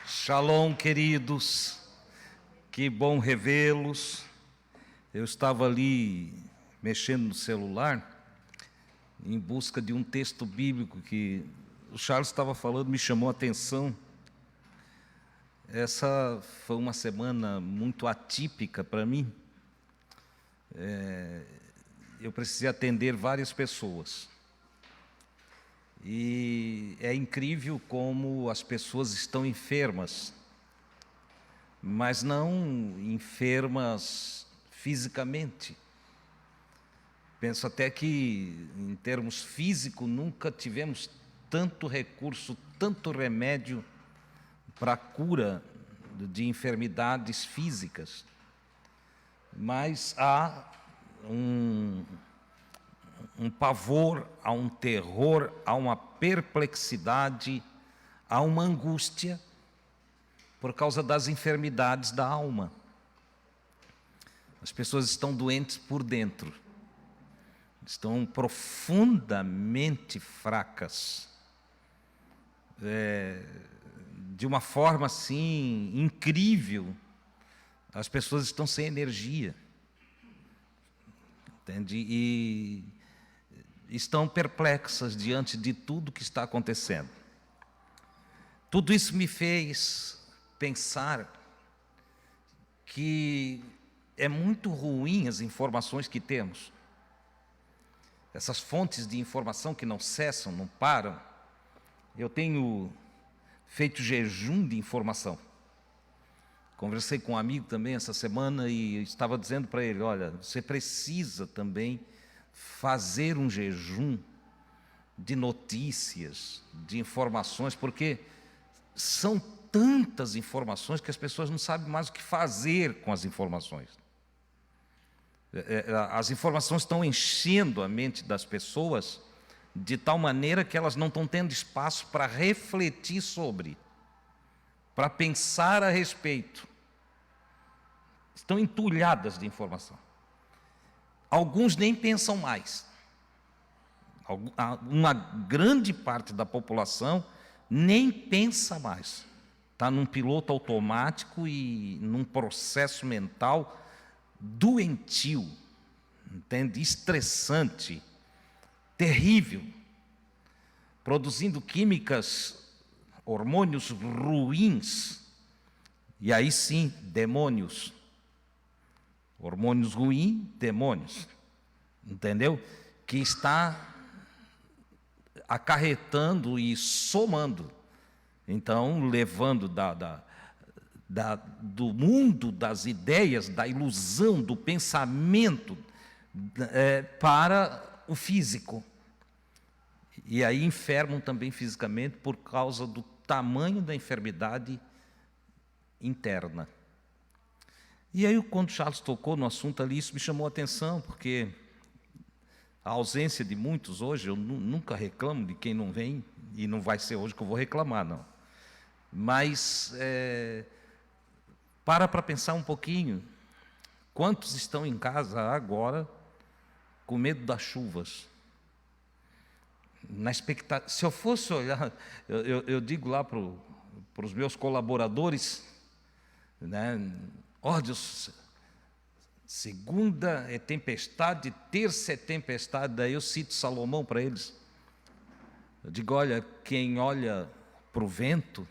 Shalom, queridos, que bom revê-los. Eu estava ali mexendo no celular em busca de um texto bíblico que o Charles estava falando, me chamou a atenção. Essa foi uma semana muito atípica para mim. Eu precisei atender várias pessoas. E é incrível como as pessoas estão enfermas, mas não enfermas fisicamente. Penso até que, em termos físicos, nunca tivemos tanto recurso, tanto remédio para a cura de enfermidades físicas. Mas há um pavor, há um terror, há uma perplexidade, há uma angústia por causa das enfermidades da alma. As pessoas estão doentes por dentro, estão profundamente fracas, de uma forma assim incrível. As pessoas estão sem energia, entende? E estão perplexas diante de tudo que está acontecendo. Tudo isso me fez pensar que é muito ruim as informações que temos. Essas fontes de informação que não cessam, não param. Eu tenho feito jejum de informação. Conversei com um amigo também essa semana e estava dizendo para ele, olha, você precisa também fazer um jejum de notícias, de informações, porque são tantas informações que as pessoas não sabem mais o que fazer com as informações. As informações estão enchendo a mente das pessoas de tal maneira que elas não estão tendo espaço para refletir sobre, para pensar a respeito. Estão entulhadas de informação. Alguns nem pensam mais. Uma grande parte da população nem pensa mais. Está num piloto automático e num processo mental doentio, entende? Estressante, terrível, produzindo químicas, hormônios ruins, e aí sim, demônios. Hormônios ruins, demônios, entendeu? Que está acarretando e somando, então levando do mundo das ideias, da ilusão, do pensamento para o físico. E aí enfermam também fisicamente por causa do tamanho da enfermidade interna. E aí, quando Charles tocou no assunto ali, isso me chamou a atenção, porque a ausência de muitos hoje, eu nunca reclamo de quem não vem, e não vai ser hoje que eu vou reclamar, não. Mas, para pensar um pouquinho, quantos estão em casa agora com medo das chuvas? Na expectativa, se eu fosse olhar, eu digo lá para os meus colaboradores, né? Ó Deus, segunda é tempestade, terça é tempestade, daí eu cito Salomão para eles. Eu digo, olha, quem olha para o vento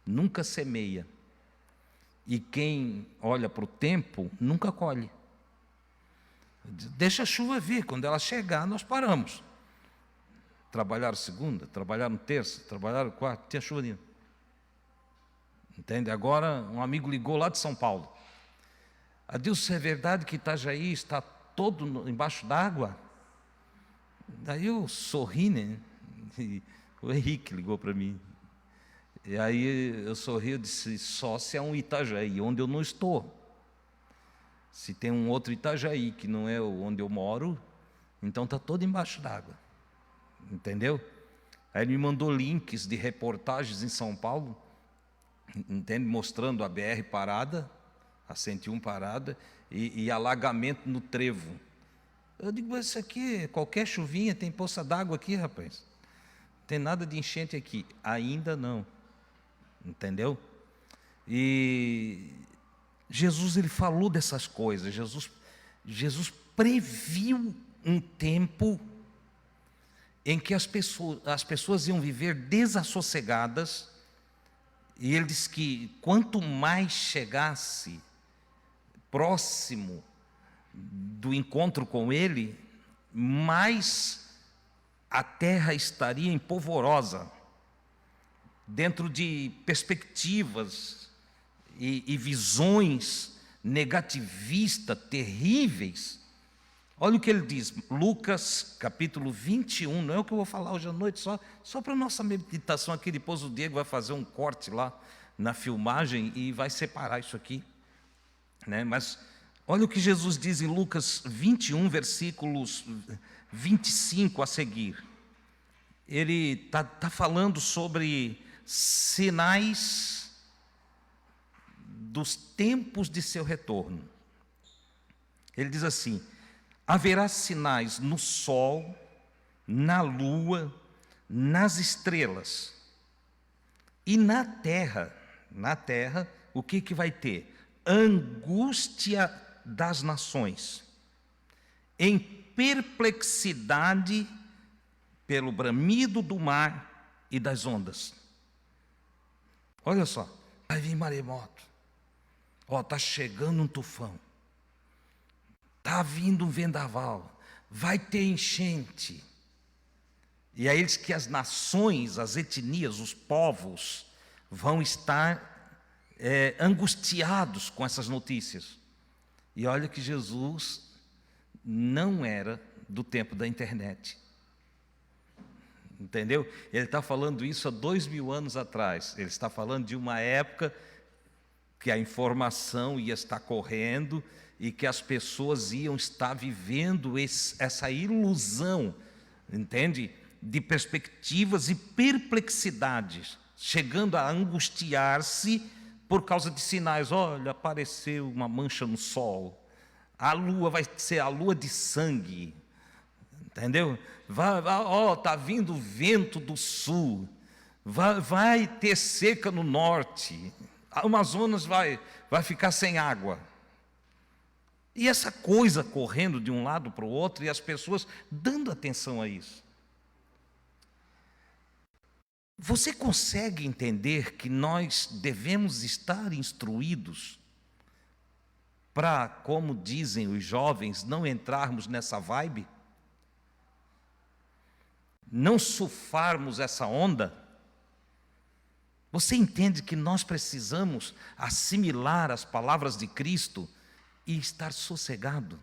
nunca semeia, e quem olha para o tempo nunca colhe. Deixa a chuva vir, quando ela chegar nós paramos. Trabalharam segunda, trabalharam terça, trabalharam quarta, tinha chuva nenhuma. Entende? Agora um amigo ligou lá de São Paulo. Adilson, é verdade que Itajaí está todo embaixo d'água? Daí eu sorri, né? E o Henrique ligou para mim. E aí eu sorri, eu disse, só se é um Itajaí, onde eu não estou. Se tem um outro Itajaí, que não é onde eu moro, então está todo embaixo d'água. Entendeu? Aí ele me mandou links de reportagens em São Paulo, entende? Mostrando a BR parada, a 101 parada, e alagamento no trevo. Eu digo, isso aqui, qualquer chuvinha tem poça d'água aqui, rapaz. Não tem nada de enchente aqui. Ainda não. Entendeu? E Jesus, ele falou dessas coisas. Jesus previu um tempo em que as pessoas iam viver desassossegadas, e ele disse que quanto mais chegasse próximo do encontro com ele, mais a terra estaria empolvorosa, dentro de perspectivas e visões negativistas, terríveis. Olha o que ele diz, Lucas capítulo 21, não é o que eu vou falar hoje à noite, só para a nossa meditação aqui. Depois o Diego vai fazer um corte lá na filmagem e vai separar isso aqui, né? Mas olha o que Jesus diz em Lucas 21, versículos 25 a seguir. Ele está falando sobre sinais dos tempos de seu retorno. Ele diz assim: haverá sinais no sol, na lua, nas estrelas. E na terra, o que vai ter? Angústia das nações, em perplexidade pelo bramido do mar e das ondas. Olha só, vai vir maremoto. Está chegando um tufão. Está vindo um vendaval, vai ter enchente. E aí diz que as nações, as etnias, os povos vão estar angustiados com essas notícias. E olha que Jesus não era do tempo da internet. Entendeu? Ele está falando isso há 2000 anos atrás. Ele está falando de uma época que a informação ia estar correndo e que as pessoas iam estar vivendo essa ilusão, entende? De perspectivas e perplexidades, chegando a angustiar-se por causa de sinais. Olha, apareceu uma mancha no sol, a lua vai ser a lua de sangue, entendeu? Está vindo vento do sul, vai ter seca no norte, a Amazonas vai ficar sem água. E essa coisa correndo de um lado para o outro, e as pessoas dando atenção a isso. Você consegue entender que nós devemos estar instruídos para, como dizem os jovens, não entrarmos nessa vibe? Não surfarmos essa onda? Você entende que nós precisamos assimilar as palavras de Cristo e estar sossegado?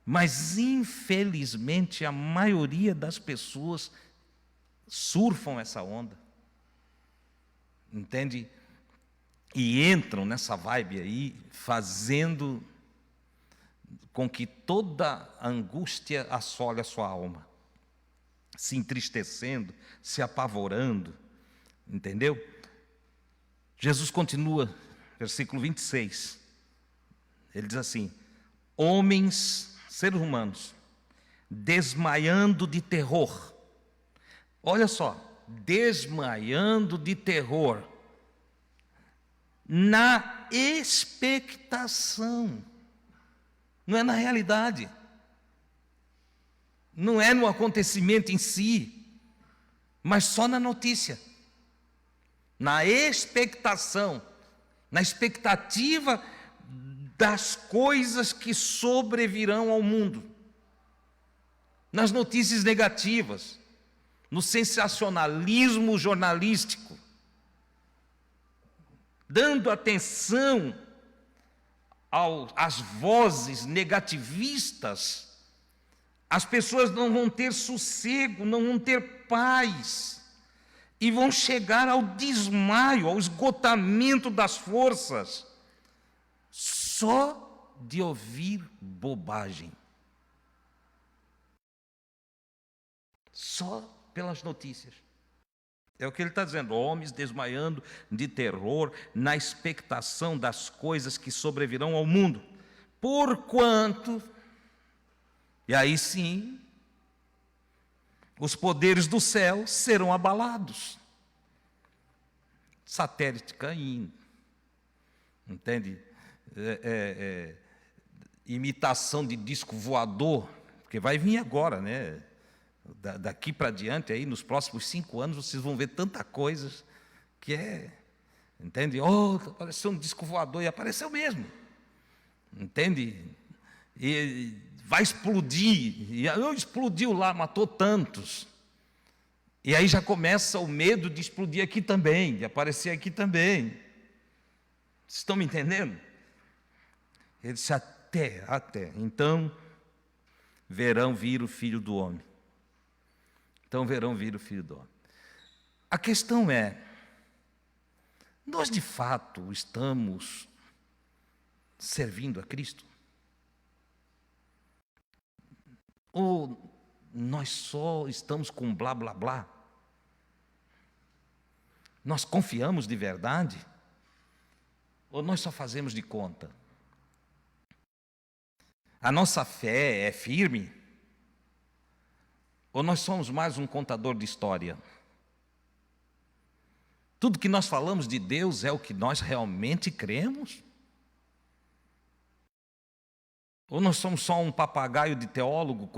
Mas infelizmente a maioria das pessoas surfam essa onda, entende? E entram nessa vibe aí, fazendo com que toda angústia assole a sua alma, se entristecendo, se apavorando, entendeu? Jesus continua, versículo 26, ele diz assim: homens, seres humanos, desmaiando de terror. Olha só, desmaiando de terror, na expectação, não é na realidade, não é no acontecimento em si, mas só na notícia, na expectação, na expectativa das coisas que sobrevirão ao mundo, nas notícias negativas, no sensacionalismo jornalístico, dando atenção às vozes negativistas. As pessoas não vão ter sossego, não vão ter paz, e vão chegar ao desmaio, ao esgotamento das forças, só de ouvir bobagem, só pelas notícias. É o que ele está dizendo: homens desmaiando de terror na expectação das coisas que sobrevirão ao mundo, porquanto, e aí sim, os poderes do céu serão abalados. satélite caindo, entende? Imitação de disco voador, porque vai vir agora, né? Daqui para diante, aí, nos próximos 5 anos, vocês vão ver tanta coisa que entende? Oh, apareceu um disco voador, e apareceu mesmo, entende? E vai explodir, e explodiu lá, matou tantos. E aí já começa o medo de explodir aqui também, de aparecer aqui também. Vocês estão me entendendo? Ele disse, até. Então, verão vir o Filho do Homem. Então, verão vir o Filho do Homem. A questão é, nós de fato estamos servindo a Cristo? Ou nós só estamos com blá, blá, blá? Nós confiamos de verdade? Ou nós só fazemos de conta? A nossa fé é firme? Ou nós somos mais um contador de história? Tudo que nós falamos de Deus é o que nós realmente cremos? Ou nós somos só um papagaio de teólogo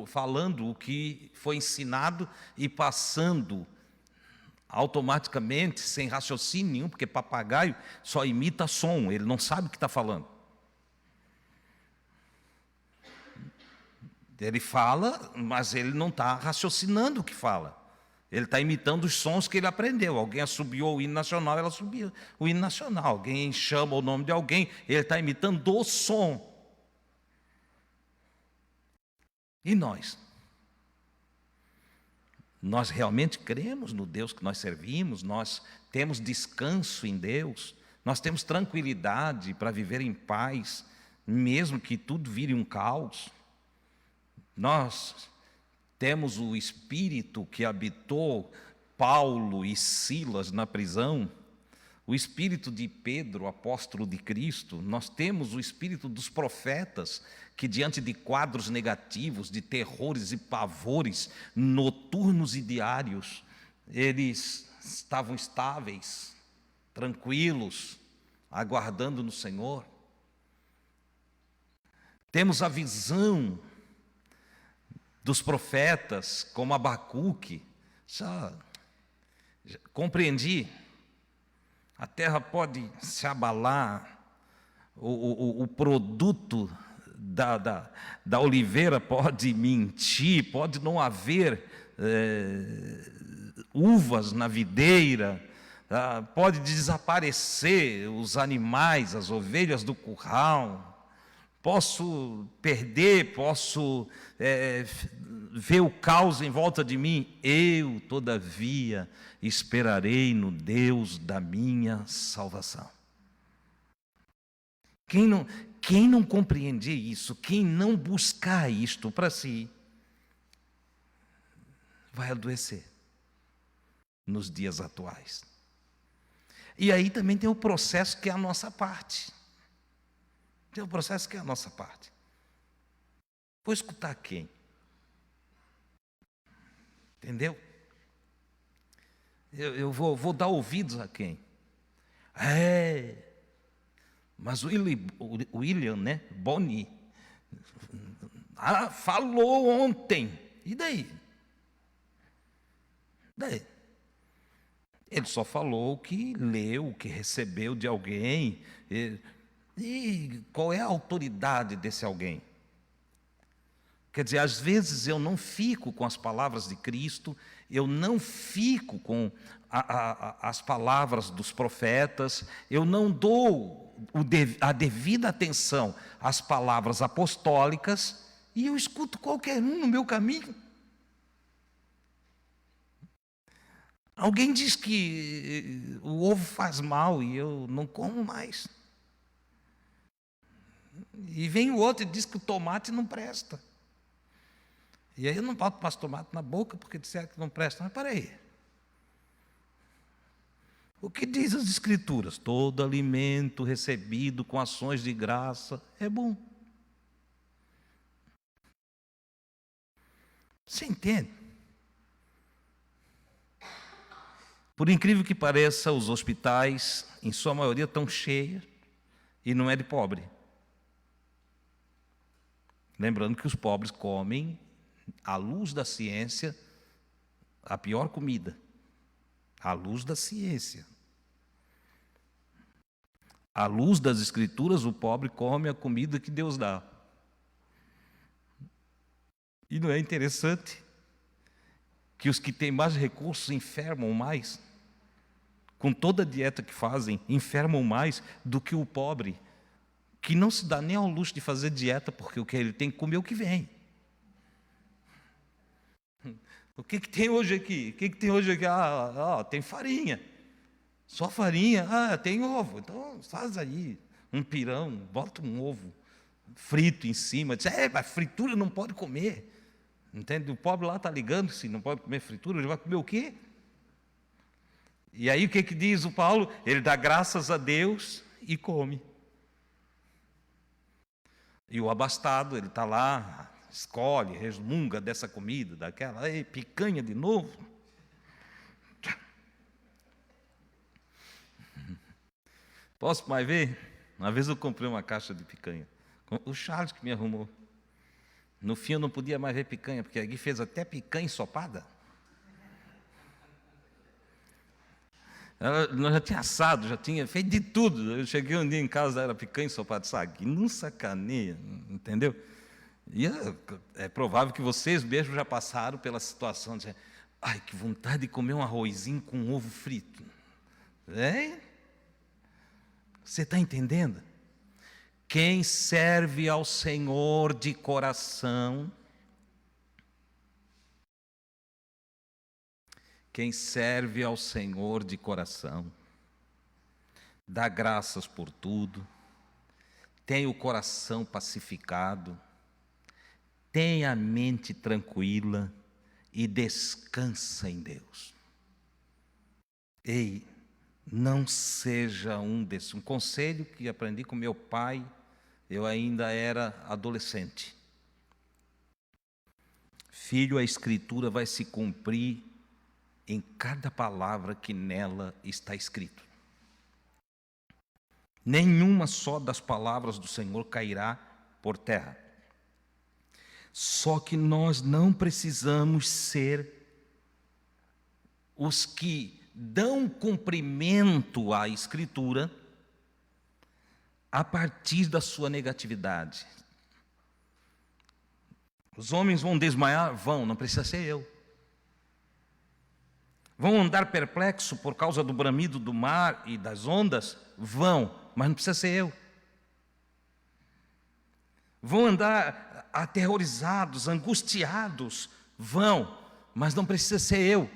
falando o que foi ensinado e passando automaticamente, sem raciocínio nenhum, porque papagaio só imita som, ele não sabe o que está falando. Ele fala, mas ele não está raciocinando o que fala. Ele está imitando os sons que ele aprendeu. Alguém assobiou o hino nacional, ela assobiou o hino nacional. Alguém chama o nome de alguém, ele está imitando o som. E nós? Nós realmente cremos no Deus que nós servimos? Nós temos descanso em Deus? Nós temos tranquilidade para viver em paz, mesmo que tudo vire um caos? Nós temos o Espírito que habitou Paulo e Silas na prisão, o Espírito de Pedro, apóstolo de Cristo. Nós temos o Espírito dos profetas, que diante de quadros negativos, de terrores e pavores, noturnos e diários, eles estavam estáveis, tranquilos, aguardando no Senhor. Temos a visão dos profetas, como Abacuque. Já compreendi, a terra pode se abalar, o produto da oliveira pode mentir, pode não haver uvas na videira, pode desaparecer os animais, as ovelhas do curral, posso perder, posso ver o caos em volta de mim. Eu, todavia, esperarei no Deus da minha salvação. Quem não compreender isso, quem não buscar isto para si, vai adoecer nos dias atuais. E aí também tem o processo que é a nossa parte. Tem o processo que é a nossa parte. Vou escutar quem? Entendeu? Eu vou dar ouvidos a quem? Mas o William, né? Boni, falou ontem. E daí? Ele só falou o que leu, o que recebeu de alguém. E qual é a autoridade desse alguém? Quer dizer, às vezes eu não fico com as palavras de Cristo, eu não fico com as palavras dos profetas, eu não dou a devida atenção às palavras apostólicas, e eu escuto qualquer um no meu caminho. Alguém diz que o ovo faz mal e eu não como mais. E vem o outro e diz que o tomate não presta. E aí eu não boto mais tomate na boca porque disseram que não presta. Mas peraí. O que diz as Escrituras? Todo alimento recebido com ações de graça é bom. Você entende? Por incrível que pareça, os hospitais, em sua maioria, estão cheios e não é de pobre. Lembrando que os pobres comem, à luz da ciência, a pior comida. À luz da ciência. À luz das Escrituras, o pobre come a comida que Deus dá. E não é interessante que os que têm mais recursos enfermam mais? Com toda a dieta que fazem, enfermam mais do que o pobre, que não se dá nem ao luxo de fazer dieta, porque o que ele tem que comer é o que vem. O que tem hoje aqui? O que tem hoje aqui? Tem farinha. Só farinha? Tem ovo. Então faz aí um pirão, bota um ovo frito em cima. Diz, mas fritura não pode comer. Entende? O pobre lá está ligando, se não pode comer fritura, ele vai comer o quê? E aí o que diz o Paulo? Ele dá graças a Deus e come. E o abastado, ele está lá, escolhe, resmunga dessa comida, daquela, picanha de novo. Posso mais ver? Uma vez eu comprei uma caixa de picanha. O Charles que me arrumou. No fim eu não podia mais ver picanha, porque aqui fez até picanha ensopada. Nós já tinha assado, já tinha feito de tudo. Eu cheguei um dia em casa, era picanha ensopada. Sabe? Não sacaneia, entendeu? E é provável que vocês mesmos já passaram pela situação de ai, que vontade de comer um arrozinho com um ovo frito. Você está entendendo? Quem serve ao Senhor de coração, quem serve ao Senhor de coração, dá graças por tudo, tem o coração pacificado, tem a mente tranquila e descansa em Deus. Ei, não seja um desses. Um conselho que aprendi com meu pai, eu ainda era adolescente. Filho, a Escritura vai se cumprir em cada palavra que nela está escrito. Nenhuma só das palavras do Senhor cairá por terra. Só que nós não precisamos ser os que dão cumprimento à Escritura a partir da sua negatividade. Os homens vão desmaiar? Vão, não precisa ser eu. Vão andar perplexo por causa do bramido do mar e das ondas? Vão, mas não precisa ser eu. Vão andar aterrorizados, angustiados? Vão, mas não precisa ser eu.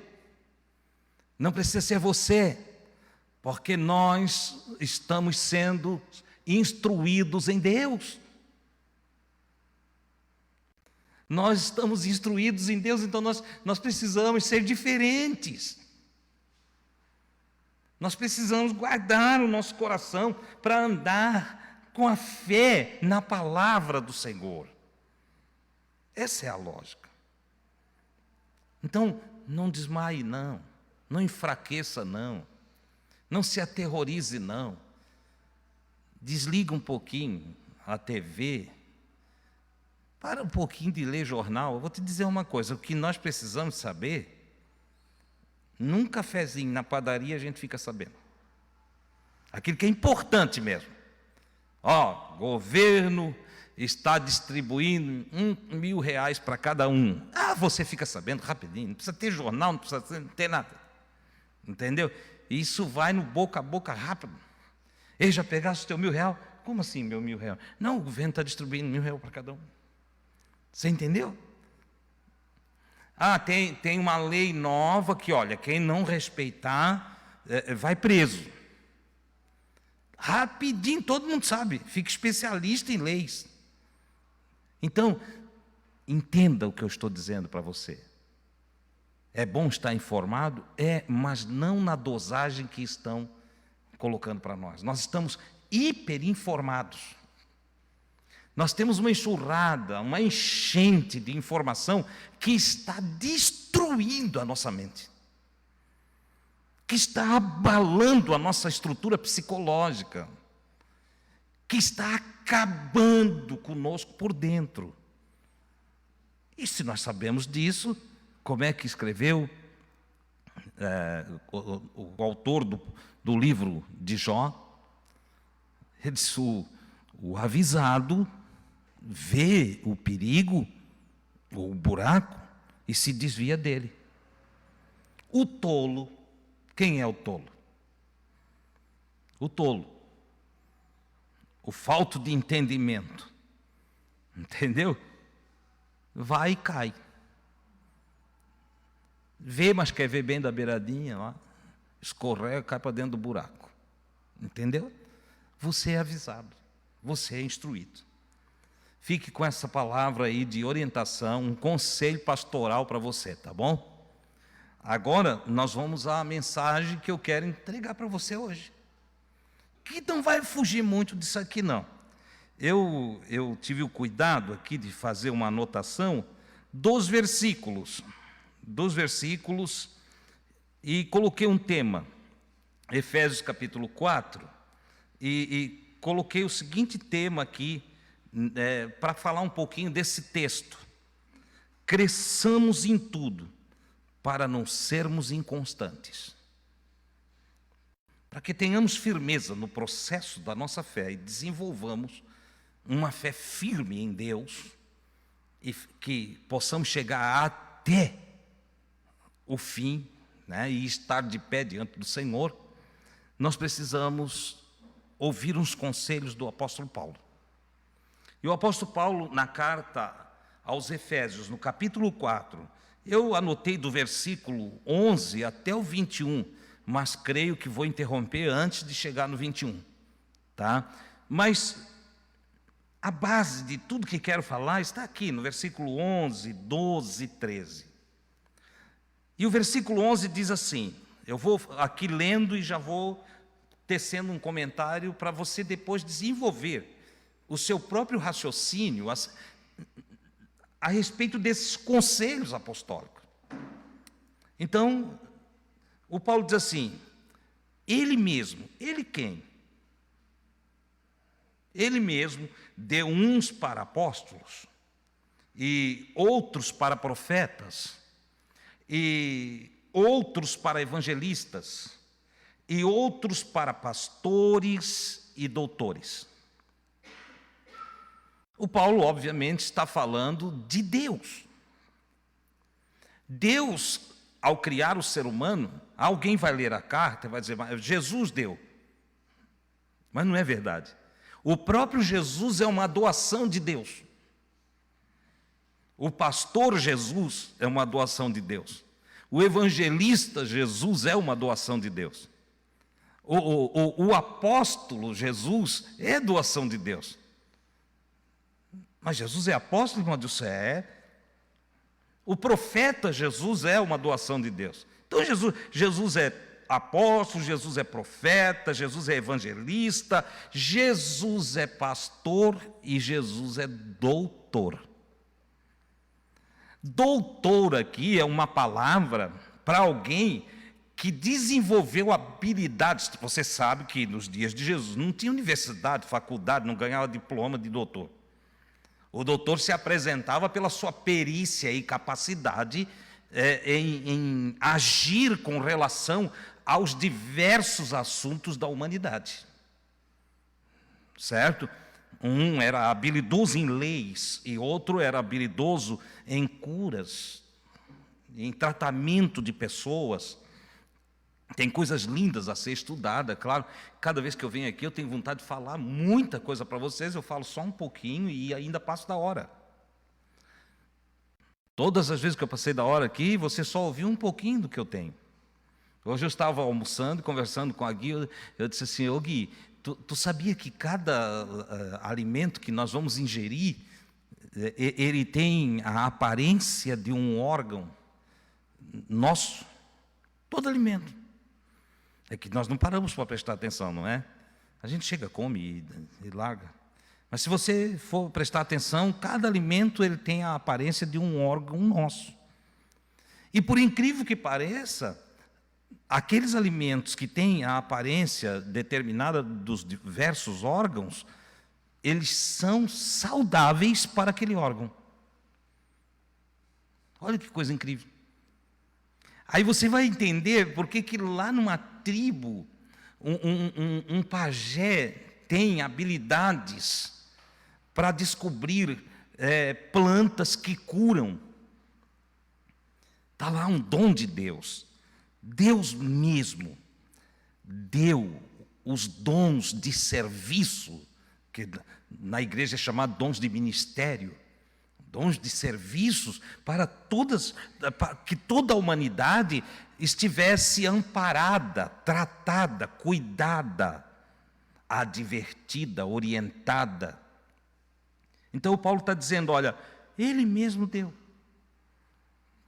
Não precisa ser você, porque nós estamos sendo instruídos em Deus. Nós estamos instruídos em Deus, então nós precisamos ser diferentes. Nós precisamos guardar o nosso coração para andar com a fé na palavra do Senhor. Essa é a lógica. Então, não desmaie, não. Não enfraqueça, não. Não se aterrorize, não. Desliga um pouquinho a TV. Para um pouquinho de ler jornal. Eu vou te dizer uma coisa. O que nós precisamos saber, num cafezinho na padaria a gente fica sabendo. Aquilo que é importante mesmo. Governo está distribuindo R$1.000 para cada um. Você fica sabendo rapidinho. Não precisa ter jornal, não precisa ter nada. Entendeu? Isso vai no boca a boca rápido. Ei, já pegaste o teu R$1.000? Como assim, meu R$1.000? Não, o governo está distribuindo R$1.000 para cada um. Você entendeu? Tem uma lei nova que, olha, quem não respeitar vai preso. Rapidinho, todo mundo sabe. Fica especialista em leis. Então, entenda o que eu estou dizendo para você. É bom estar informado? Mas não na dosagem que estão colocando para nós. Nós estamos hiperinformados. Nós temos uma enxurrada, uma enchente de informação que está destruindo a nossa mente. que está abalando a nossa estrutura psicológica, que está acabando conosco por dentro. E se nós sabemos disso, como é que escreveu o autor do livro de Jó? Ele disse, o avisado vê o perigo, o buraco, e se desvia dele. O tolo, quem é o tolo? O tolo. O falto de entendimento. Entendeu? Vai e cai. Vê, mas quer ver bem da beiradinha, ó, escorrega, cai para dentro do buraco. Entendeu? Você é avisado, você é instruído. Fique com essa palavra aí de orientação, um conselho pastoral para você, tá bom? Agora nós vamos à mensagem que eu quero entregar para você hoje, que não vai fugir muito disso aqui não. Eu tive o cuidado aqui de fazer uma anotação dos versículos, e coloquei um tema, Efésios capítulo 4, e coloquei o seguinte tema aqui, para falar um pouquinho desse texto. Cresçamos em tudo, para não sermos inconstantes. Para que tenhamos firmeza no processo da nossa fé e desenvolvamos uma fé firme em Deus, e que possamos chegar até o fim, né, e estar de pé diante do Senhor, nós precisamos ouvir uns conselhos do apóstolo Paulo. E o apóstolo Paulo, na carta aos Efésios, no capítulo 4, eu anotei do versículo 11 até o 21, mas creio que vou interromper antes de chegar no 21, tá? Mas a base de tudo que quero falar está aqui, no versículo 11, 12 e 13. E o versículo 11 diz assim, eu vou aqui lendo e já vou tecendo um comentário para você depois desenvolver o seu próprio raciocínio a respeito desses conselhos apostólicos. Então, o Paulo diz assim, ele mesmo, ele quem? Ele mesmo deu uns para apóstolos, e outros para profetas, e outros para evangelistas, e outros para pastores e doutores. O Paulo, obviamente, está falando de Deus. Deus, ao criar o ser humano, alguém vai ler a carta e vai dizer, Jesus deu. Mas não é verdade. O próprio Jesus é uma doação de Deus. O pastor Jesus é uma doação de Deus. O evangelista Jesus é uma doação de Deus. O apóstolo Jesus é doação de Deus. Mas Jesus é apóstolo, irmão Deus? É. O profeta Jesus é uma doação de Deus. Então Jesus é apóstolo, Jesus é profeta, Jesus é evangelista, Jesus é pastor e Jesus é doutor. Doutor aqui é uma palavra para alguém que desenvolveu habilidades. Você sabe que nos dias de Jesus não tinha universidade, faculdade, não ganhava diploma de doutor. O doutor se apresentava pela sua perícia e capacidade em agir com relação aos diversos assuntos da humanidade. Certo? Um era habilidoso em leis e outro era habilidoso em curas, em tratamento de pessoas. Tem coisas lindas a ser estudada, claro. Cada vez que eu venho aqui eu tenho vontade de falar muita coisa para vocês, eu falo só um pouquinho e ainda passo da hora. Todas as vezes que eu passei da hora aqui, você só ouviu um pouquinho do que eu tenho. Hoje eu estava almoçando, conversando com a Gui, eu disse assim, ô Gui, tu sabia que cada alimento que nós vamos ingerir, ele tem a aparência de um órgão nosso? Todo alimento. É que nós não paramos para prestar atenção, não é? A gente chega, come e larga. Mas se você for prestar atenção, cada alimento ele tem a aparência de um órgão nosso. E por incrível que pareça, aqueles alimentos que têm a aparência determinada dos diversos órgãos, eles são saudáveis para aquele órgão. Olha que coisa incrível. Aí você vai entender por que lá numa tribo, um pajé tem habilidades para descobrir plantas que curam. Está lá um dom de Deus. Deus mesmo deu os dons de serviço, que na igreja é chamado dons de ministério, dons de serviços para que toda a humanidade estivesse amparada, tratada, cuidada, advertida, orientada. Então o Paulo está dizendo, olha, ele mesmo deu.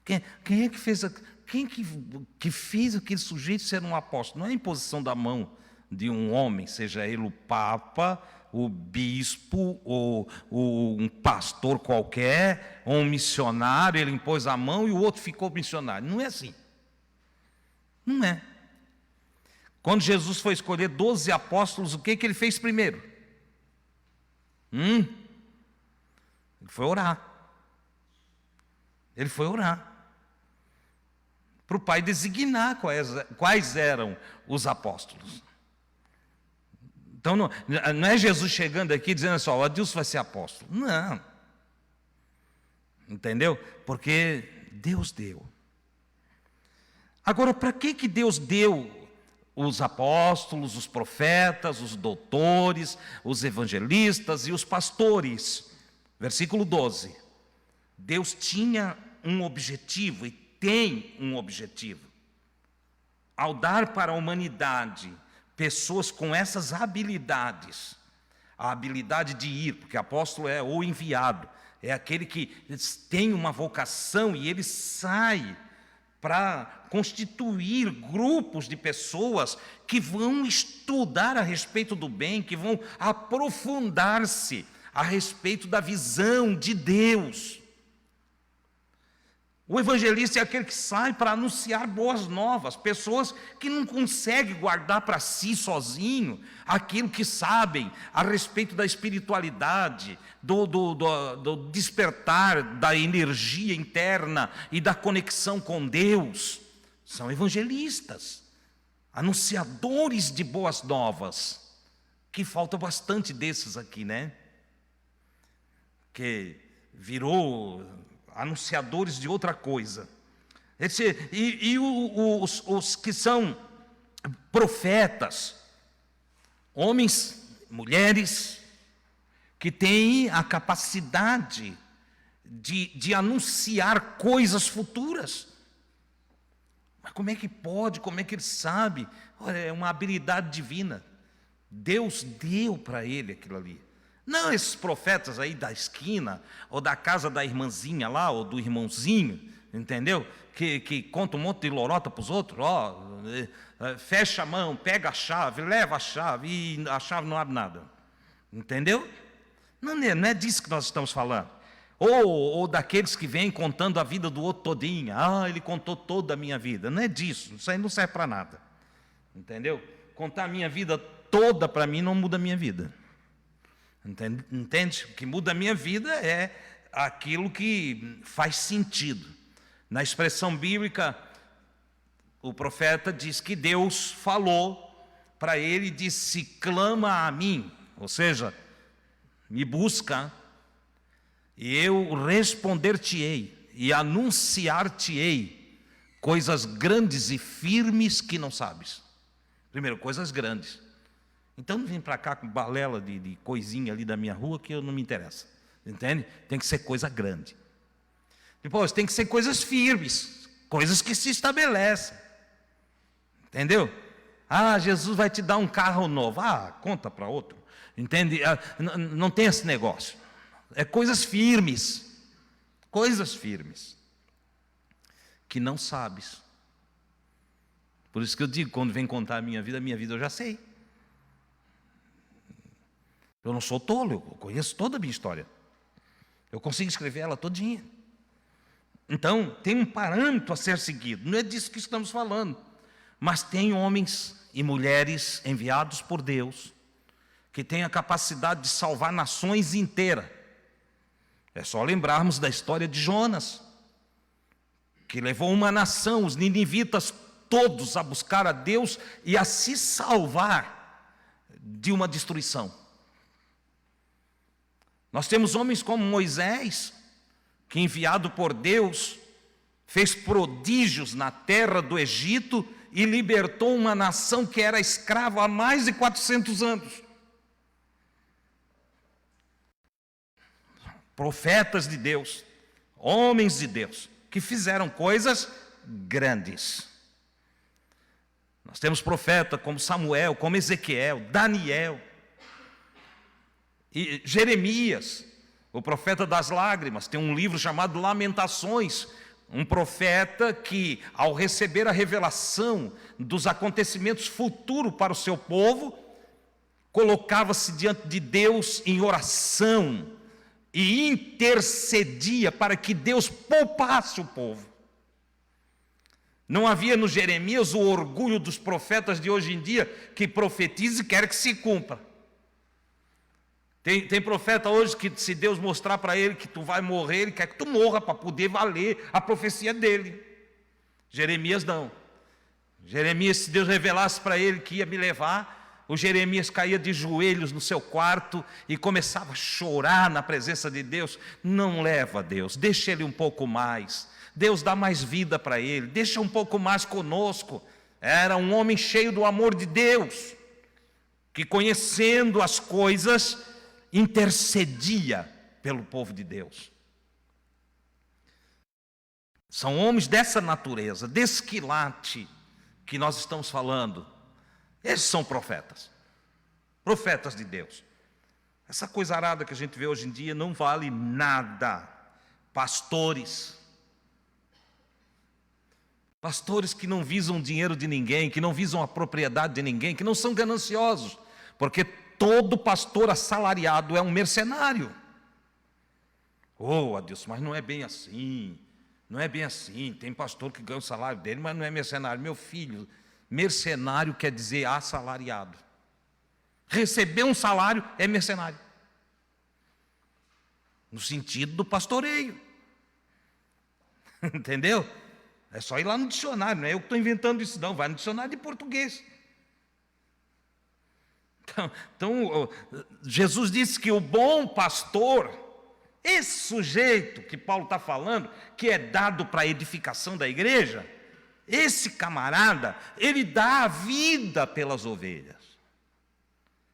Quem é que fez? Quem que fez aquele sujeito ser um apóstolo? Não é a imposição da mão de um homem, seja ele o papa, o bispo, ou um pastor qualquer, ou um missionário, ele impôs a mão e o outro ficou missionário. Não é assim. Não é. Quando Jesus foi escolher 12 apóstolos, o que ele fez primeiro? Ele foi orar. Ele foi orar para o Pai designar quais eram os apóstolos. Então não é Jesus chegando aqui dizendo assim, ó, Adilson vai ser apóstolo. Não. Entendeu? Porque Deus deu. Agora, para que Deus deu os apóstolos, os profetas, os doutores, os evangelistas e os pastores? Versículo 12. Deus tinha um objetivo e tem um objetivo. Ao dar para a humanidade pessoas com essas habilidades, a habilidade de ir, porque apóstolo é o enviado, é aquele que tem uma vocação e ele sai para constituir grupos de pessoas que vão estudar a respeito do bem, que vão aprofundar-se a respeito da visão de Deus. O evangelista é aquele que sai para anunciar boas novas, pessoas que não conseguem guardar para si sozinho aquilo que sabem a respeito da espiritualidade, do despertar da energia interna e da conexão com Deus. São evangelistas, anunciadores de boas novas, que falta bastante desses aqui, né? Que virou anunciadores de outra coisa. Os que são profetas, homens, mulheres, que têm a capacidade de anunciar coisas futuras. Mas como é que pode? Como é que ele sabe? Olha, é uma habilidade divina. Deus deu para ele aquilo ali. Não esses profetas aí da esquina, ou da casa da irmãzinha lá, ou do irmãozinho, entendeu? Que conta um monte de lorota para os outros, fecha a mão, pega a chave, leva a chave, e a chave não abre nada. Entendeu? Não é disso que nós estamos falando. Ou daqueles que vêm contando a vida do outro todinha. Ele contou toda a minha vida. Não é disso, isso aí não serve para nada. Entendeu? Contar a minha vida toda para mim não muda a minha vida. Entende? O que muda a minha vida é aquilo que faz sentido. Na expressão bíblica, o profeta diz que Deus falou para ele e disse, clama a mim, ou seja, me busca, e eu responder-te-ei e anunciar-te-ei coisas grandes e firmes que não sabes. Primeiro, coisas grandes. Então não vem para cá com balela de coisinha ali da minha rua que eu não me interessa. Entende? Tem que ser coisa grande. Depois tem que ser coisas firmes, coisas que se estabelecem. Entendeu? Jesus vai te dar um carro novo. Conta para outro. Entende? Não tem esse negócio. É coisas firmes. Coisas firmes. Que não sabes. Por isso que eu digo, quando vem contar a minha vida eu já sei. Eu não sou tolo, eu conheço toda a minha história. Eu consigo escrever ela todinha. Então, tem um parâmetro a ser seguido. Não é disso que estamos falando. Mas tem homens e mulheres enviados por Deus que têm a capacidade de salvar nações inteiras. É só lembrarmos da história de Jonas, que levou uma nação, os ninivitas todos, a buscar a Deus e a se salvar de uma destruição. Nós temos homens como Moisés, que enviado por Deus, fez prodígios na terra do Egito e libertou uma nação que era escrava há mais de 400 anos. Profetas de Deus, homens de Deus, que fizeram coisas grandes. Nós temos profetas como Samuel, como Ezequiel, Daniel e Jeremias, o profeta das lágrimas. Tem um livro chamado Lamentações, um profeta que, ao receber a revelação dos acontecimentos futuros para o seu povo, colocava-se diante de Deus em oração e intercedia para que Deus poupasse o povo. Não havia no Jeremias o orgulho dos profetas de hoje em dia, que profetiza e quer que se cumpra. Tem profeta hoje que, se Deus mostrar para ele que tu vai morrer, ele quer que tu morra para poder valer a profecia dele. Jeremias não. Jeremias, se Deus revelasse para ele que ia me levar, o Jeremias caía de joelhos no seu quarto e começava a chorar na presença de Deus. Não leva a Deus, deixa ele um pouco mais. Deus dá mais vida para ele, deixa um pouco mais conosco. Era um homem cheio do amor de Deus, que, conhecendo as coisas, intercedia pelo povo de Deus. São homens dessa natureza, desse quilate que nós estamos falando. Esses são profetas, profetas de Deus. Essa coisa arada que a gente vê hoje em dia não vale nada. Pastores que não visam o dinheiro de ninguém, que não visam a propriedade de ninguém, que não são gananciosos, porque todo pastor assalariado é um mercenário. Oh, Adilson, mas não é bem assim, não é bem assim. Tem pastor que ganha o salário dele, mas não é mercenário. Meu filho, mercenário quer dizer assalariado. Receber um salário é mercenário, no sentido do pastoreio. Entendeu? É só ir lá no dicionário, não é eu que estou inventando isso não, vai no dicionário de português. Então, Jesus disse que o bom pastor, esse sujeito que Paulo está falando, que é dado para a edificação da igreja, esse camarada, ele dá a vida pelas ovelhas.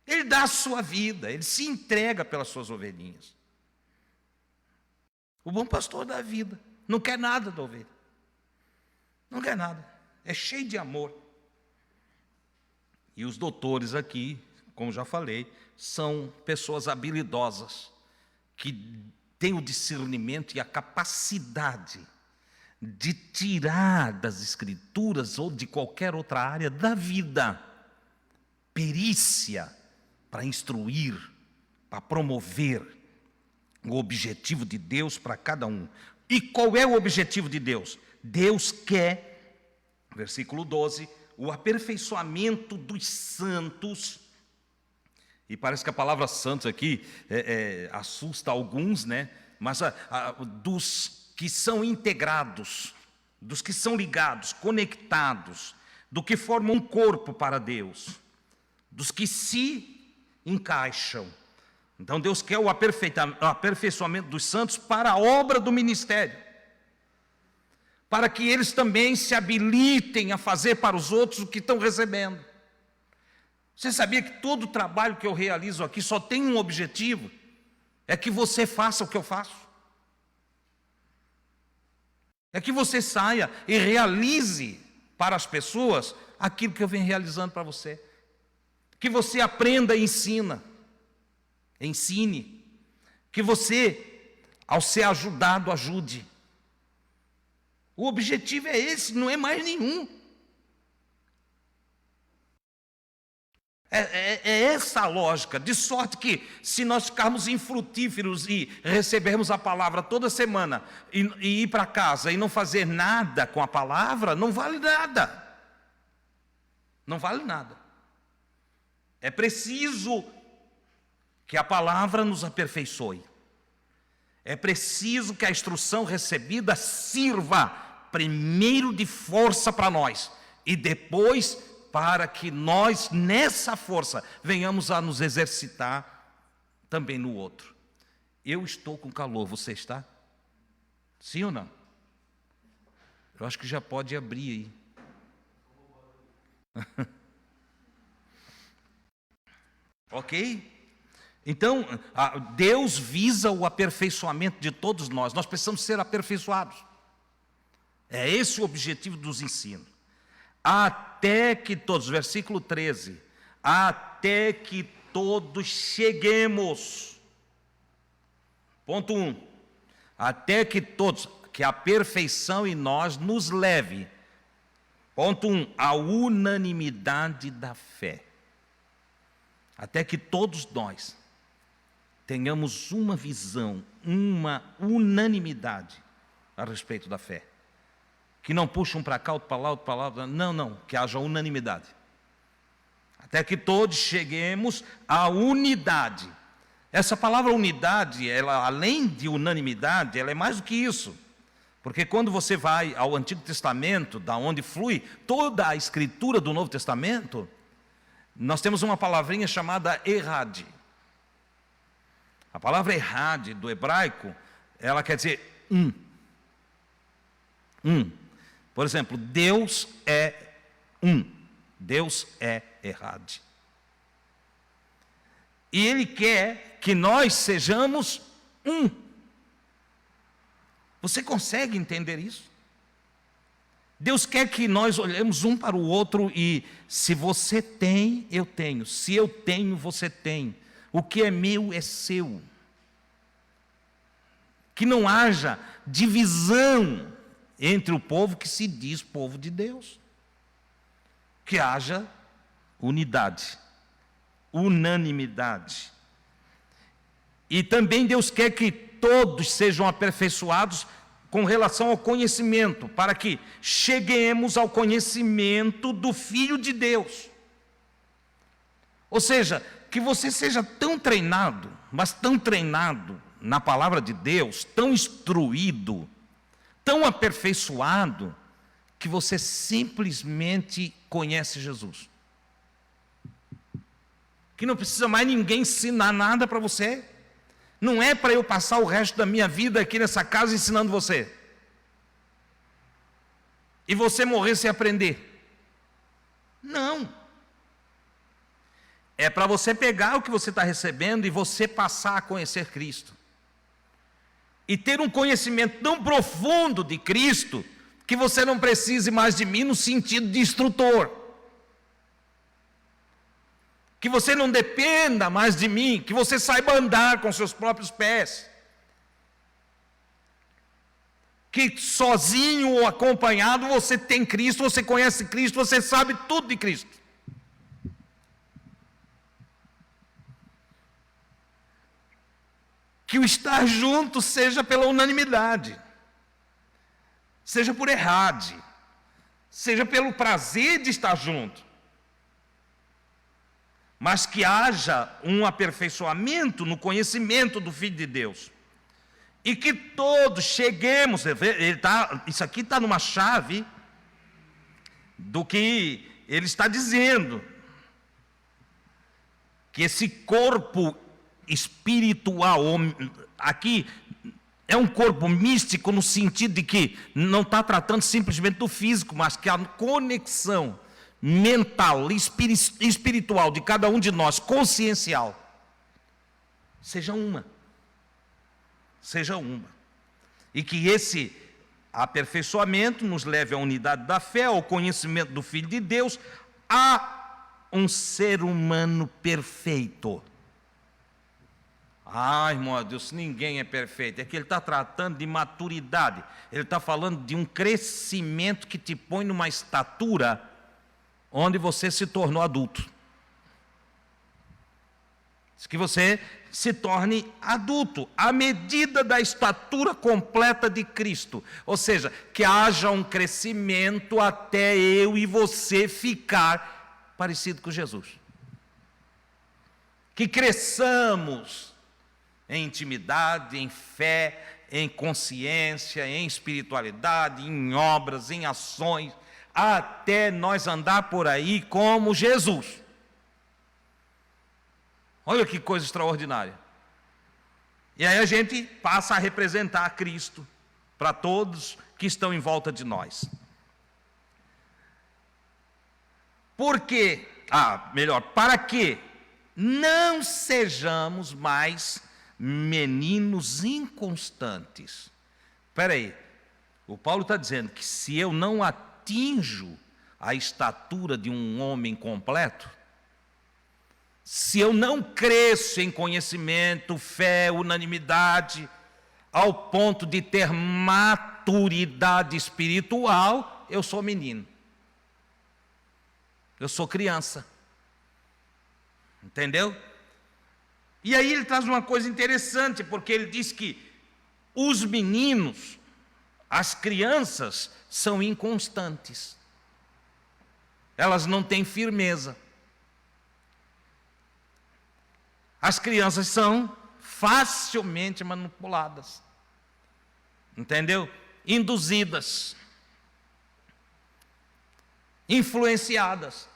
Ele dá a sua vida, ele se entrega pelas suas ovelhinhas. O bom pastor dá a vida, não quer nada da ovelha. Não quer nada, é cheio de amor. E os doutores aqui, como já falei, são pessoas habilidosas, que têm o discernimento e a capacidade de tirar das escrituras ou de qualquer outra área da vida, perícia para instruir, para promover o objetivo de Deus para cada um. E qual é o objetivo de Deus? Deus quer, versículo 12, o aperfeiçoamento dos santos. E parece que a palavra santos aqui assusta alguns, né? Mas dos que são integrados, dos que são ligados, conectados, do que formam um corpo para Deus, dos que se encaixam. Então Deus quer o aperfeiçoamento dos santos para a obra do ministério, para que eles também se habilitem a fazer para os outros o que estão recebendo. Você sabia que todo o trabalho que eu realizo aqui só tem um objetivo? É que você faça o que eu faço. É que você saia e realize para as pessoas aquilo que eu venho realizando para você. Que você aprenda e ensine. Que você, ao ser ajudado, ajude. O objetivo é esse, não é mais nenhum. É essa a lógica, de sorte que, se nós ficarmos infrutíferos e recebermos a palavra toda semana e ir para casa e não fazer nada com a palavra, não vale nada. não vale nada. É preciso que a palavra nos aperfeiçoe. É preciso que a instrução recebida sirva primeiro de força para nós e depois para que nós, nessa força, venhamos a nos exercitar também no outro. Eu estou com calor, você está? Sim ou não? Eu acho que já pode abrir aí. Ok? Então, Deus visa o aperfeiçoamento de todos nós. Nós precisamos ser aperfeiçoados. É esse o objetivo dos ensinos. Até que todos, versículo 13, até que todos cheguemos. Ponto 1. Até que todos, que a perfeição em nós nos leve. Ponto 1, a unanimidade da fé. Até que todos nós tenhamos uma visão, uma unanimidade a respeito da fé. Que não puxa um para cá, outro para lá, outro para lá. Não, que haja unanimidade. Até que todos cheguemos à unidade. Essa palavra unidade, ela, além de unanimidade, ela é mais do que isso. Porque quando você vai ao Antigo Testamento, da onde flui toda a escritura do Novo Testamento, nós temos uma palavrinha chamada errade. A palavra errade do hebraico, ela quer dizer um. Por exemplo, Deus é um. Deus é errade. E Ele quer que nós sejamos um. Você consegue entender isso? Deus quer que nós olhemos um para o outro e se você tem, eu tenho. Se eu tenho, você tem. O que é meu é seu. Que não haja divisão entre o povo que se diz povo de Deus. Que haja unidade, unanimidade. E também Deus quer que todos sejam aperfeiçoados com relação ao conhecimento, para que cheguemos ao conhecimento do Filho de Deus. Ou seja, que você seja tão treinado, mas tão treinado na palavra de Deus, tão instruído, tão aperfeiçoado, que você simplesmente conhece Jesus. Que não precisa mais ninguém ensinar nada para você. Não é para eu passar o resto da minha vida aqui nessa casa ensinando você. E você morrer sem aprender. Não. É para você pegar o que você está recebendo e você passar a conhecer Cristo. E ter um conhecimento tão profundo de Cristo, que você não precise mais de mim no sentido de instrutor. Que você não dependa mais de mim, que você saiba andar com seus próprios pés. Que sozinho ou acompanhado você tem Cristo, você conhece Cristo, você sabe tudo de Cristo. Que o estar junto seja pela unanimidade, seja por errade, seja pelo prazer de estar junto. Mas que haja um aperfeiçoamento no conhecimento do Filho de Deus. E que todos cheguemos, isso aqui está numa chave do que ele está dizendo. Que esse corpo espiritual, aqui é um corpo místico no sentido de que não está tratando simplesmente do físico, mas que a conexão mental, espiritual de cada um de nós, consciencial, seja uma. Seja uma. E que esse aperfeiçoamento nos leve à unidade da fé, ao conhecimento do Filho de Deus, a um ser humano perfeito. Irmão Deus, ninguém é perfeito. É que ele está tratando de maturidade. Ele está falando de um crescimento que te põe numa estatura onde você se tornou adulto. Que você se torne adulto, à medida da estatura completa de Cristo. Ou seja, que haja um crescimento até eu e você ficar parecido com Jesus. Que cresçamos em intimidade, em fé, em consciência, em espiritualidade, em obras, em ações, até nós andar por aí como Jesus. Olha que coisa extraordinária. E aí a gente passa a representar a Cristo para todos que estão em volta de nós. Por quê? Para que não sejamos mais meninos inconstantes. Espera aí, o Paulo está dizendo que se eu não atinjo a estatura de um homem completo, se eu não cresço em conhecimento, fé, unanimidade, ao ponto de ter maturidade espiritual, eu sou menino. Eu sou criança. Entendeu? E aí ele traz uma coisa interessante, porque ele diz que os meninos, as crianças, são inconstantes. Elas não têm firmeza. As crianças são facilmente manipuladas. Entendeu? Induzidas. Influenciadas.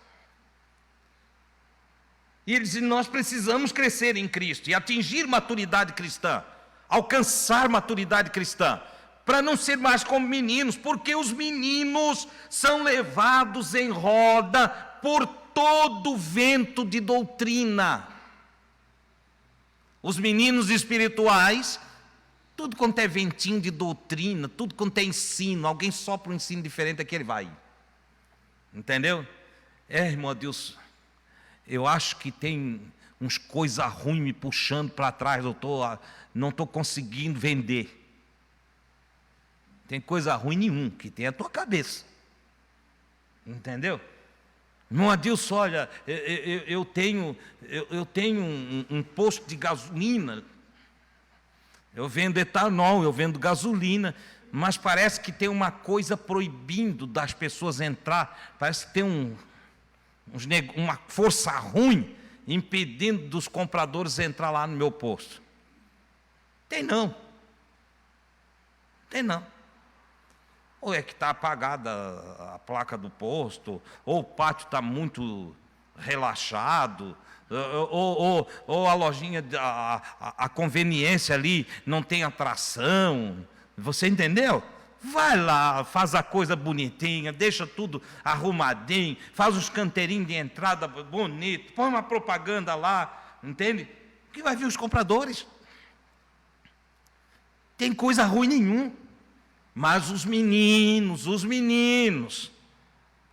E ele diz, nós precisamos crescer em Cristo e atingir maturidade cristã, alcançar maturidade cristã, para não ser mais como meninos, porque os meninos são levados em roda por todo vento de doutrina. Os meninos espirituais, tudo quanto é ventinho de doutrina, tudo quanto é ensino, alguém sopra um ensino diferente, aqui ele vai. Entendeu? Irmão Adilson, eu acho que tem uns coisas ruins me puxando para trás, não estou conseguindo vender. Tem coisa ruim nenhum, que tem a tua cabeça. Entendeu? Irmão Adilson, olha, eu tenho um posto de gasolina, eu vendo etanol, eu vendo gasolina, mas parece que tem uma coisa proibindo das pessoas entrar, parece que tem uma força ruim impedindo dos compradores entrar lá no meu posto. Tem não. Ou é que está apagada a placa do posto, ou o pátio está muito relaxado, ou a lojinha, a conveniência ali não tem atração. Você entendeu? Vai lá, faz a coisa bonitinha, deixa tudo arrumadinho, faz os canteirinhos de entrada bonito, põe uma propaganda lá, entende? Que vai vir os compradores. Tem coisa ruim nenhum. Mas os meninos,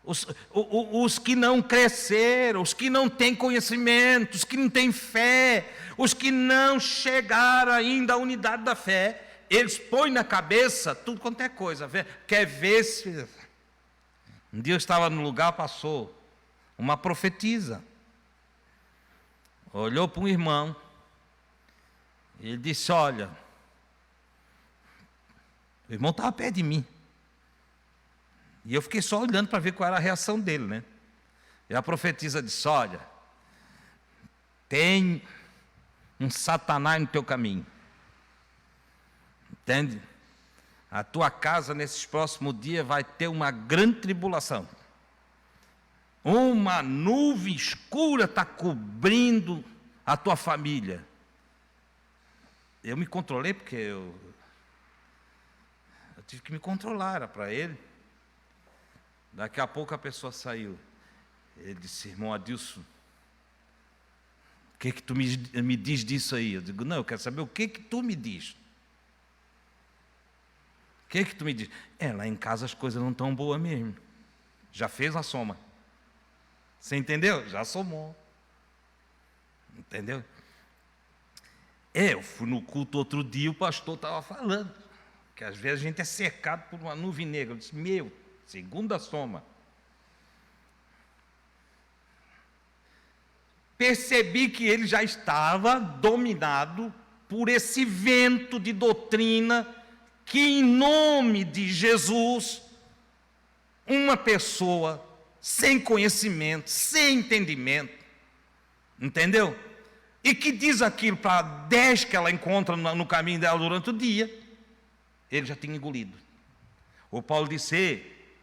os que não cresceram, os que não têm conhecimento, os que não têm fé, os que não chegaram ainda à unidade da fé, eles põem na cabeça tudo quanto é coisa. Quer ver se... Um dia eu estava no lugar, passou uma profetisa, olhou para um irmão, e ele disse, olha... O irmão estava perto de mim. E eu fiquei só olhando para ver qual era a reação dele, né? E a profetisa disse, olha, tem um Satanás no teu caminho. Entende? A tua casa, nesses próximos dias, vai ter uma grande tribulação. Uma nuvem escura está cobrindo a tua família. Eu me controlei porque eu tive que me controlar, era para ele. Daqui a pouco a pessoa saiu. Ele disse, irmão Adilson, o que tu me diz disso aí? Eu digo, não, eu quero saber o que tu me diz. O que tu me diz? Lá em casa as coisas não estão boas mesmo. Já fez a soma. Você entendeu? Já somou. Entendeu? Eu fui no culto outro dia, o pastor estava falando. Que às vezes a gente é cercado por uma nuvem negra. Eu disse, segunda soma. Percebi que ele já estava dominado por esse vento de doutrina que, em nome de Jesus, uma pessoa sem conhecimento, sem entendimento, entendeu? E que diz aquilo para 10 que ela encontra no caminho dela durante o dia, ele já tinha engolido. O Paulo disse: "Ei,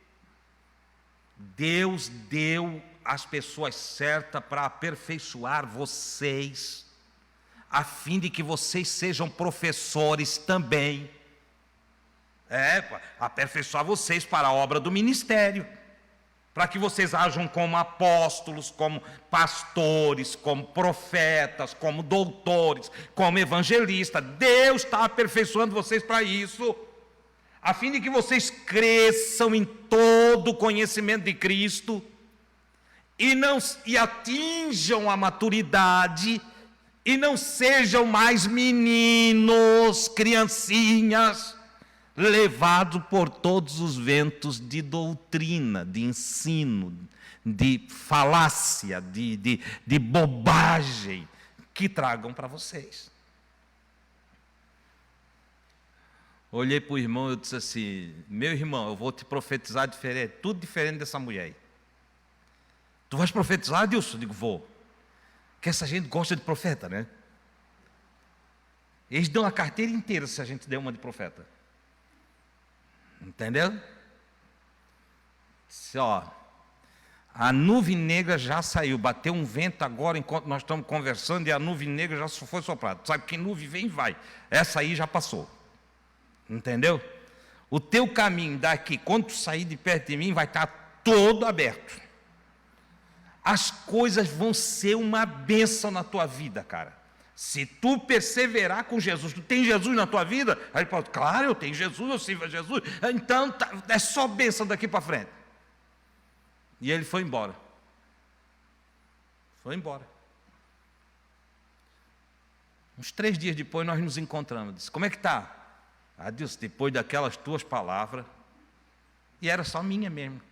Deus deu as pessoas certas para aperfeiçoar vocês, a fim de que vocês sejam professores também. Aperfeiçoar vocês para a obra do ministério, para que vocês ajam como apóstolos, como pastores, como profetas, como doutores, como evangelistas. Deus está aperfeiçoando vocês para isso, a fim de que vocês cresçam em todo o conhecimento de Cristo e atinjam a maturidade e não sejam mais meninos, criancinhas, levados por todos os ventos de doutrina, de ensino, de falácia, de bobagem que tragam para vocês." Olhei para o irmão e eu disse assim: "Meu irmão, eu vou te profetizar diferente, tudo diferente dessa mulher aí." "Tu vais profetizar, Adilson?" Eu digo: "Vou." Que essa gente gosta de profeta, né? Eles dão a carteira inteira se a gente der uma de profeta. Entendeu? Disse: "Ó, a nuvem negra já saiu, bateu um vento agora enquanto nós estamos conversando e a nuvem negra já foi soprada. Sabe que nuvem vem e vai. Essa aí já passou. Entendeu? O teu caminho daqui, quando tu sair de perto de mim, vai estar todo aberto. As coisas vão ser uma bênção na tua vida, cara. Se tu perseverar com Jesus." "Tu tem Jesus na tua vida?" Aí ele fala: "Claro, eu tenho Jesus, eu sirvo a Jesus. Então é só bênção daqui para frente." E ele foi embora. Foi embora. Uns 3 dias depois nós nos encontramos. Disse: "Como é que está?" "Adilson, depois daquelas tuas palavras." E era só minha mesmo.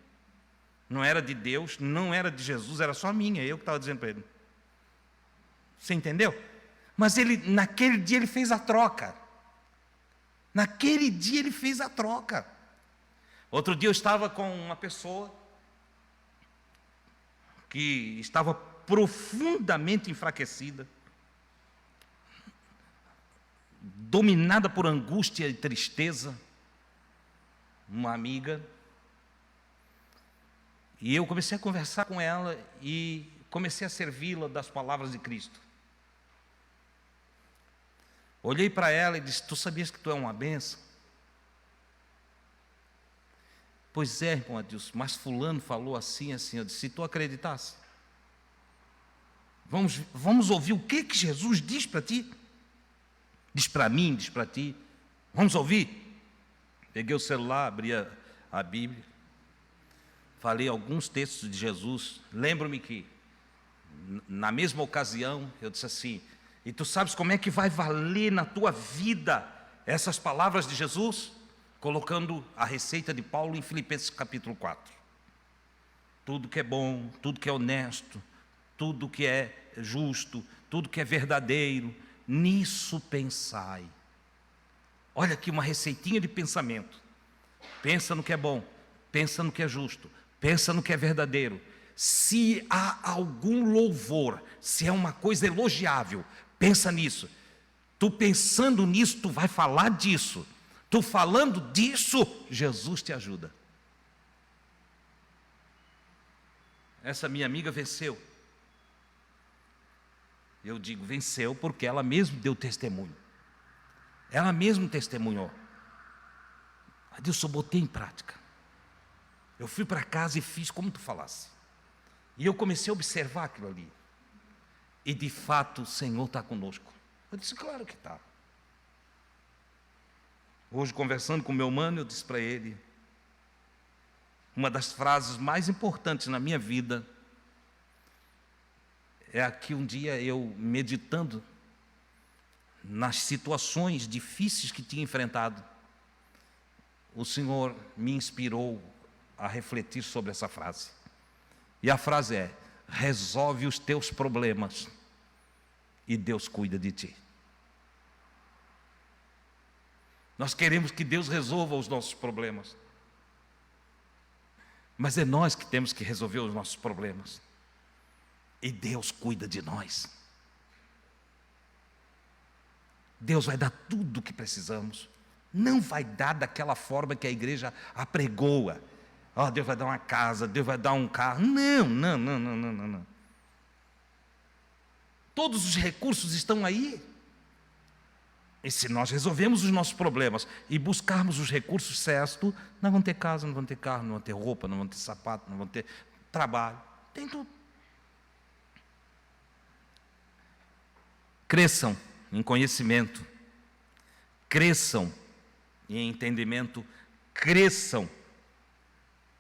Não era de Deus, não era de Jesus, era só minha. Eu que estava dizendo para ele. Você entendeu? Mas naquele dia ele fez a troca. Naquele dia ele fez a troca. Outro dia eu estava com uma pessoa que estava profundamente enfraquecida, dominada por angústia e tristeza, uma amiga, e eu comecei a conversar com ela e comecei a servi-la das palavras de Cristo. Olhei para ela e disse: "Tu sabias que tu é uma bênção?" "Pois é, irmão Adilson, mas fulano falou assim, assim." Eu disse: "Se tu acreditasse, vamos ouvir o que Jesus diz para ti, diz para mim, diz para ti. Vamos ouvir." Peguei o celular, abri a Bíblia, falei alguns textos de Jesus. Lembro-me que na mesma ocasião eu disse assim: "E tu sabes como é que vai valer na tua vida essas palavras de Jesus?" Colocando a receita de Paulo em Filipenses capítulo 4. Tudo que é bom, tudo que é honesto, tudo que é justo, tudo que é verdadeiro, nisso pensai. Olha aqui uma receitinha de pensamento. Pensa no que é bom, pensa no que é justo, pensa no que é verdadeiro. Se há algum louvor, se é uma coisa elogiável, pensa nisso. Tu pensando nisso, tu vai falar disso. Tu falando disso, Jesus te ajuda. Essa minha amiga venceu. Eu digo venceu porque ela mesma deu testemunho. Ela mesma testemunhou. Adilson, eu botei em prática. Eu fui para casa e fiz como tu falasse. E eu comecei a observar aquilo ali. E de fato o Senhor está conosco. Eu disse: "Claro que está." Hoje, conversando com meu mano, eu disse para ele: uma das frases mais importantes na minha vida é a que um dia eu, meditando nas situações difíceis que tinha enfrentado, o Senhor me inspirou a refletir sobre essa frase. E a frase é: resolve os teus problemas e Deus cuida de ti. Nós queremos que Deus resolva os nossos problemas. Mas é nós que temos que resolver os nossos problemas. E Deus cuida de nós. Deus vai dar tudo o que precisamos. Não vai dar daquela forma que a igreja apregoa. Oh, Deus vai dar uma casa, Deus vai dar um carro. Não. Todos os recursos estão aí. E se nós resolvemos os nossos problemas e buscarmos os recursos certos, nós vamos ter casa, não vamos ter carro, não vamos ter roupa, não vamos ter sapato, não vamos ter trabalho. Tem tudo. Cresçam em conhecimento, cresçam em entendimento, cresçam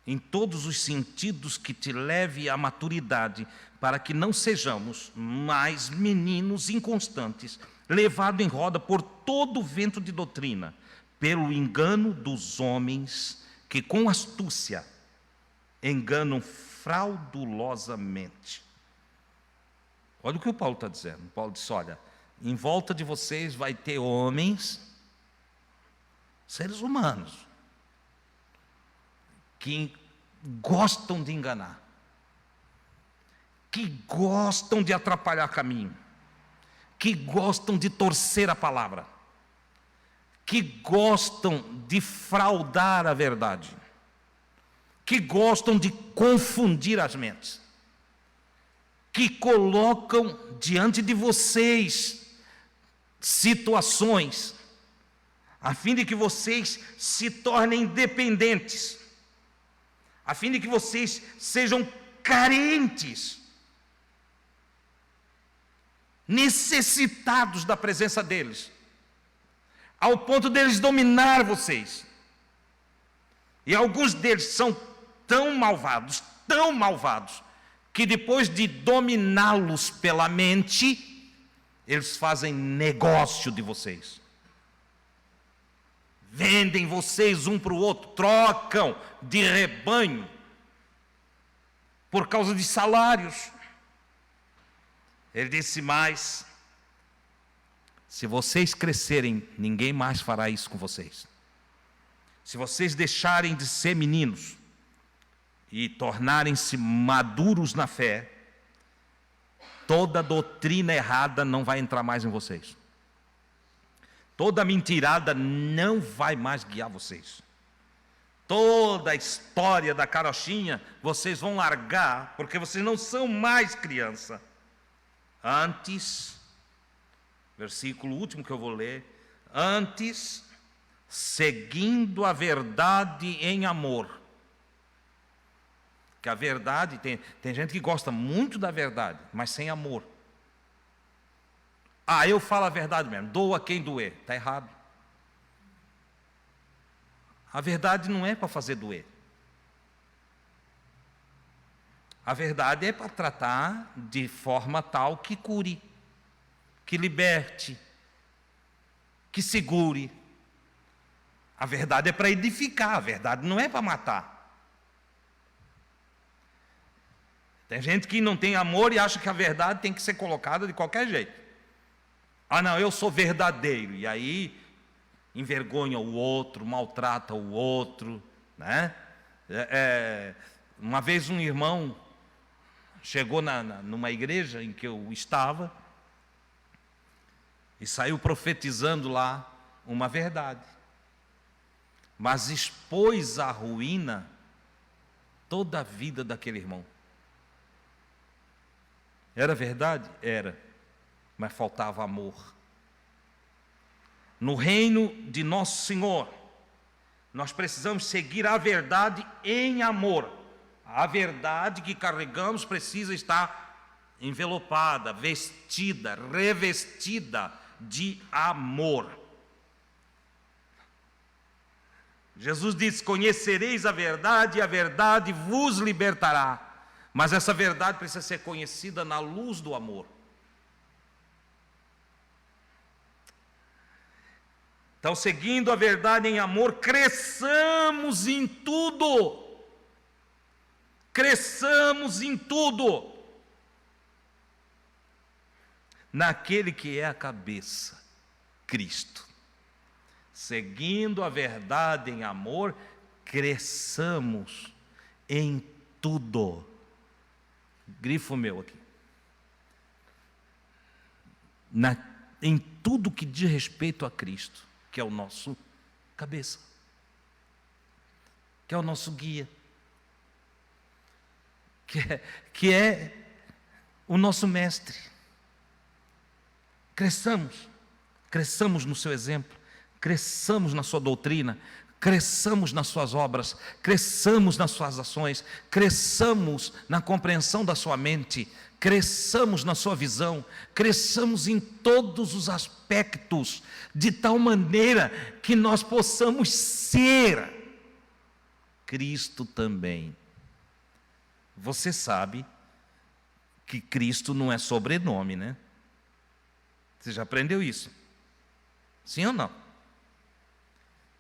em todos os sentidos que te leve à maturidade, para que não sejamos mais meninos inconstantes, levados em roda por todo o vento de doutrina, pelo engano dos homens que com astúcia enganam fraudulosamente. Olha o que o Paulo está dizendo. Paulo disse, olha, em volta de vocês vai ter homens, seres humanos, que gostam de enganar, que gostam de atrapalhar caminho, que gostam de torcer a palavra, que gostam de fraudar a verdade, que gostam de confundir as mentes, que colocam diante de vocês situações a fim de que vocês se tornem dependentes, a fim de que vocês sejam carentes, necessitados da presença deles, ao ponto deles dominar vocês. E alguns deles são tão malvados, que depois de dominá-los pela mente, eles fazem negócio de vocês. Vendem vocês um para o outro, trocam de rebanho por causa de salários. Ele disse mais: se vocês crescerem, ninguém mais fará isso com vocês. Se vocês deixarem de ser meninos e tornarem-se maduros na fé, toda doutrina errada não vai entrar mais em vocês. Toda mentirada não vai mais guiar vocês. Toda a história da carochinha vocês vão largar, porque vocês não são mais criança. Antes, versículo último que eu vou ler, antes, seguindo a verdade em amor. Que a verdade, tem gente que gosta muito da verdade, mas sem amor. Ah, eu falo a verdade mesmo, doa quem doer. Está errado. A verdade não é para fazer doer. A verdade é para tratar de forma tal que cure, que liberte, que segure. A verdade é para edificar, a verdade não é para matar. Tem gente que não tem amor e acha que a verdade tem que ser colocada de qualquer jeito. Ah, não, eu sou verdadeiro. E aí envergonha o outro, maltrata o outro, né? Uma vez um irmão chegou numa igreja em que eu estava e saiu profetizando lá uma verdade, mas expôs à ruína toda a vida daquele irmão. Era verdade? Era. Mas faltava amor. No reino de nosso Senhor, nós precisamos seguir a verdade em amor. A verdade que carregamos precisa estar envelopada, vestida, revestida de amor. Jesus disse: conhecereis a verdade e a verdade vos libertará. Mas essa verdade precisa ser conhecida na luz do amor. Então, seguindo a verdade em amor, cresçamos em tudo. Cresçamos em tudo. Naquele que é a cabeça, Cristo. Seguindo a verdade em amor, cresçamos em tudo. Grifo meu aqui. Em tudo que diz respeito a Cristo, que é o nosso cabeça, que é o nosso guia, que é o nosso mestre. Cresçamos no seu exemplo, cresçamos na sua doutrina, cresçamos nas suas obras, cresçamos nas suas ações, cresçamos na compreensão da sua mente, cresçamos na sua visão, cresçamos em todos os aspectos, de tal maneira que nós possamos ser Cristo também. Você sabe que Cristo não é sobrenome, né? Você já aprendeu isso? Sim ou não?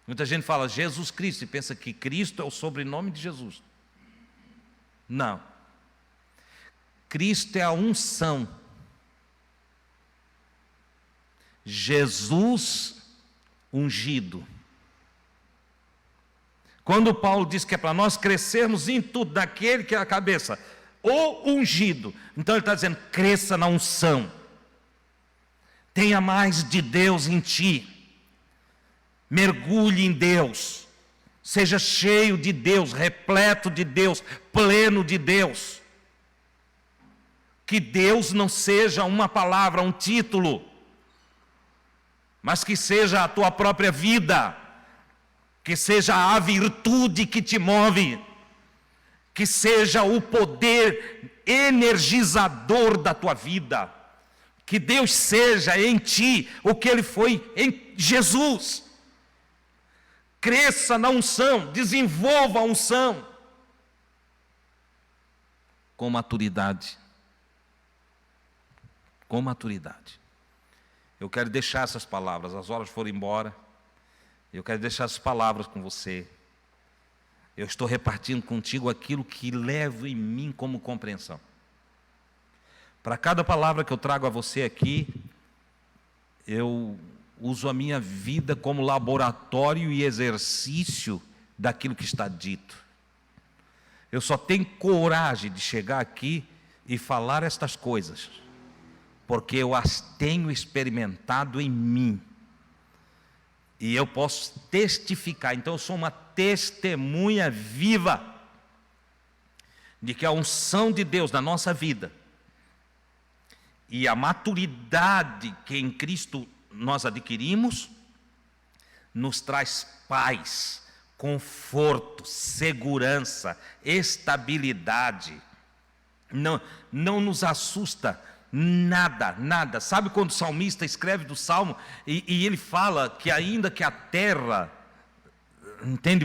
Muita gente fala Jesus Cristo e pensa que Cristo é o sobrenome de Jesus. Não. Cristo é a unção. Jesus ungido. Quando Paulo diz que é para nós crescermos em tudo, daquele que é a cabeça, o ungido. Então ele está dizendo, cresça na unção. Tenha mais de Deus em ti. Mergulhe em Deus. Seja cheio de Deus, repleto de Deus, pleno de Deus. Que Deus não seja uma palavra, um título, mas que seja a tua própria vida, que seja a virtude que te move, que seja o poder energizador da tua vida, que Deus seja em ti o que Ele foi em Jesus. Cresça na unção, desenvolva a unção com maturidade. Com maturidade. Eu quero deixar essas palavras, as horas foram embora. Eu quero deixar essas palavras com você. Eu estou repartindo contigo aquilo que levo em mim como compreensão. Para cada palavra que eu trago a você aqui, eu uso a minha vida como laboratório e exercício daquilo que está dito. Eu só tenho coragem de chegar aqui e falar estas coisas, porque eu as tenho experimentado em mim. E eu posso testificar, então eu sou uma testemunha viva de que a unção de Deus na nossa vida e a maturidade que em Cristo nós adquirimos nos traz paz, conforto, segurança, estabilidade. Não nos assusta nada. Sabe quando o salmista escreve do salmo e ele fala que ainda que a terra,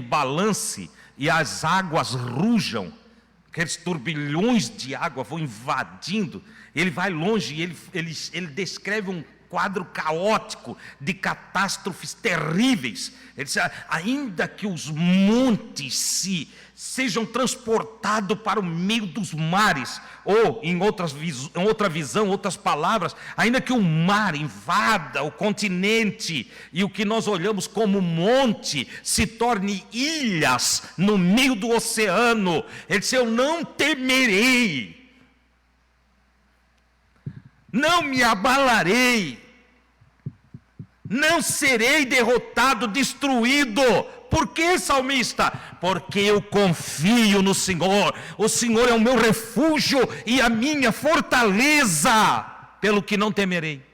balance e as águas rujam, aqueles turbilhões de água vão invadindo, ele vai longe e ele descreve um quadro caótico de catástrofes terríveis. Ele diz, ainda que os montes sejam transportados para o meio dos mares, ou em outra visão, outras palavras, ainda que o mar invada o continente e o que nós olhamos como monte se torne ilhas no meio do oceano, ele diz, eu não temerei, não me abalarei, não serei derrotado, destruído. Por que, salmista? Porque eu confio no Senhor. O Senhor é o meu refúgio e a minha fortaleza, pelo que não temerei.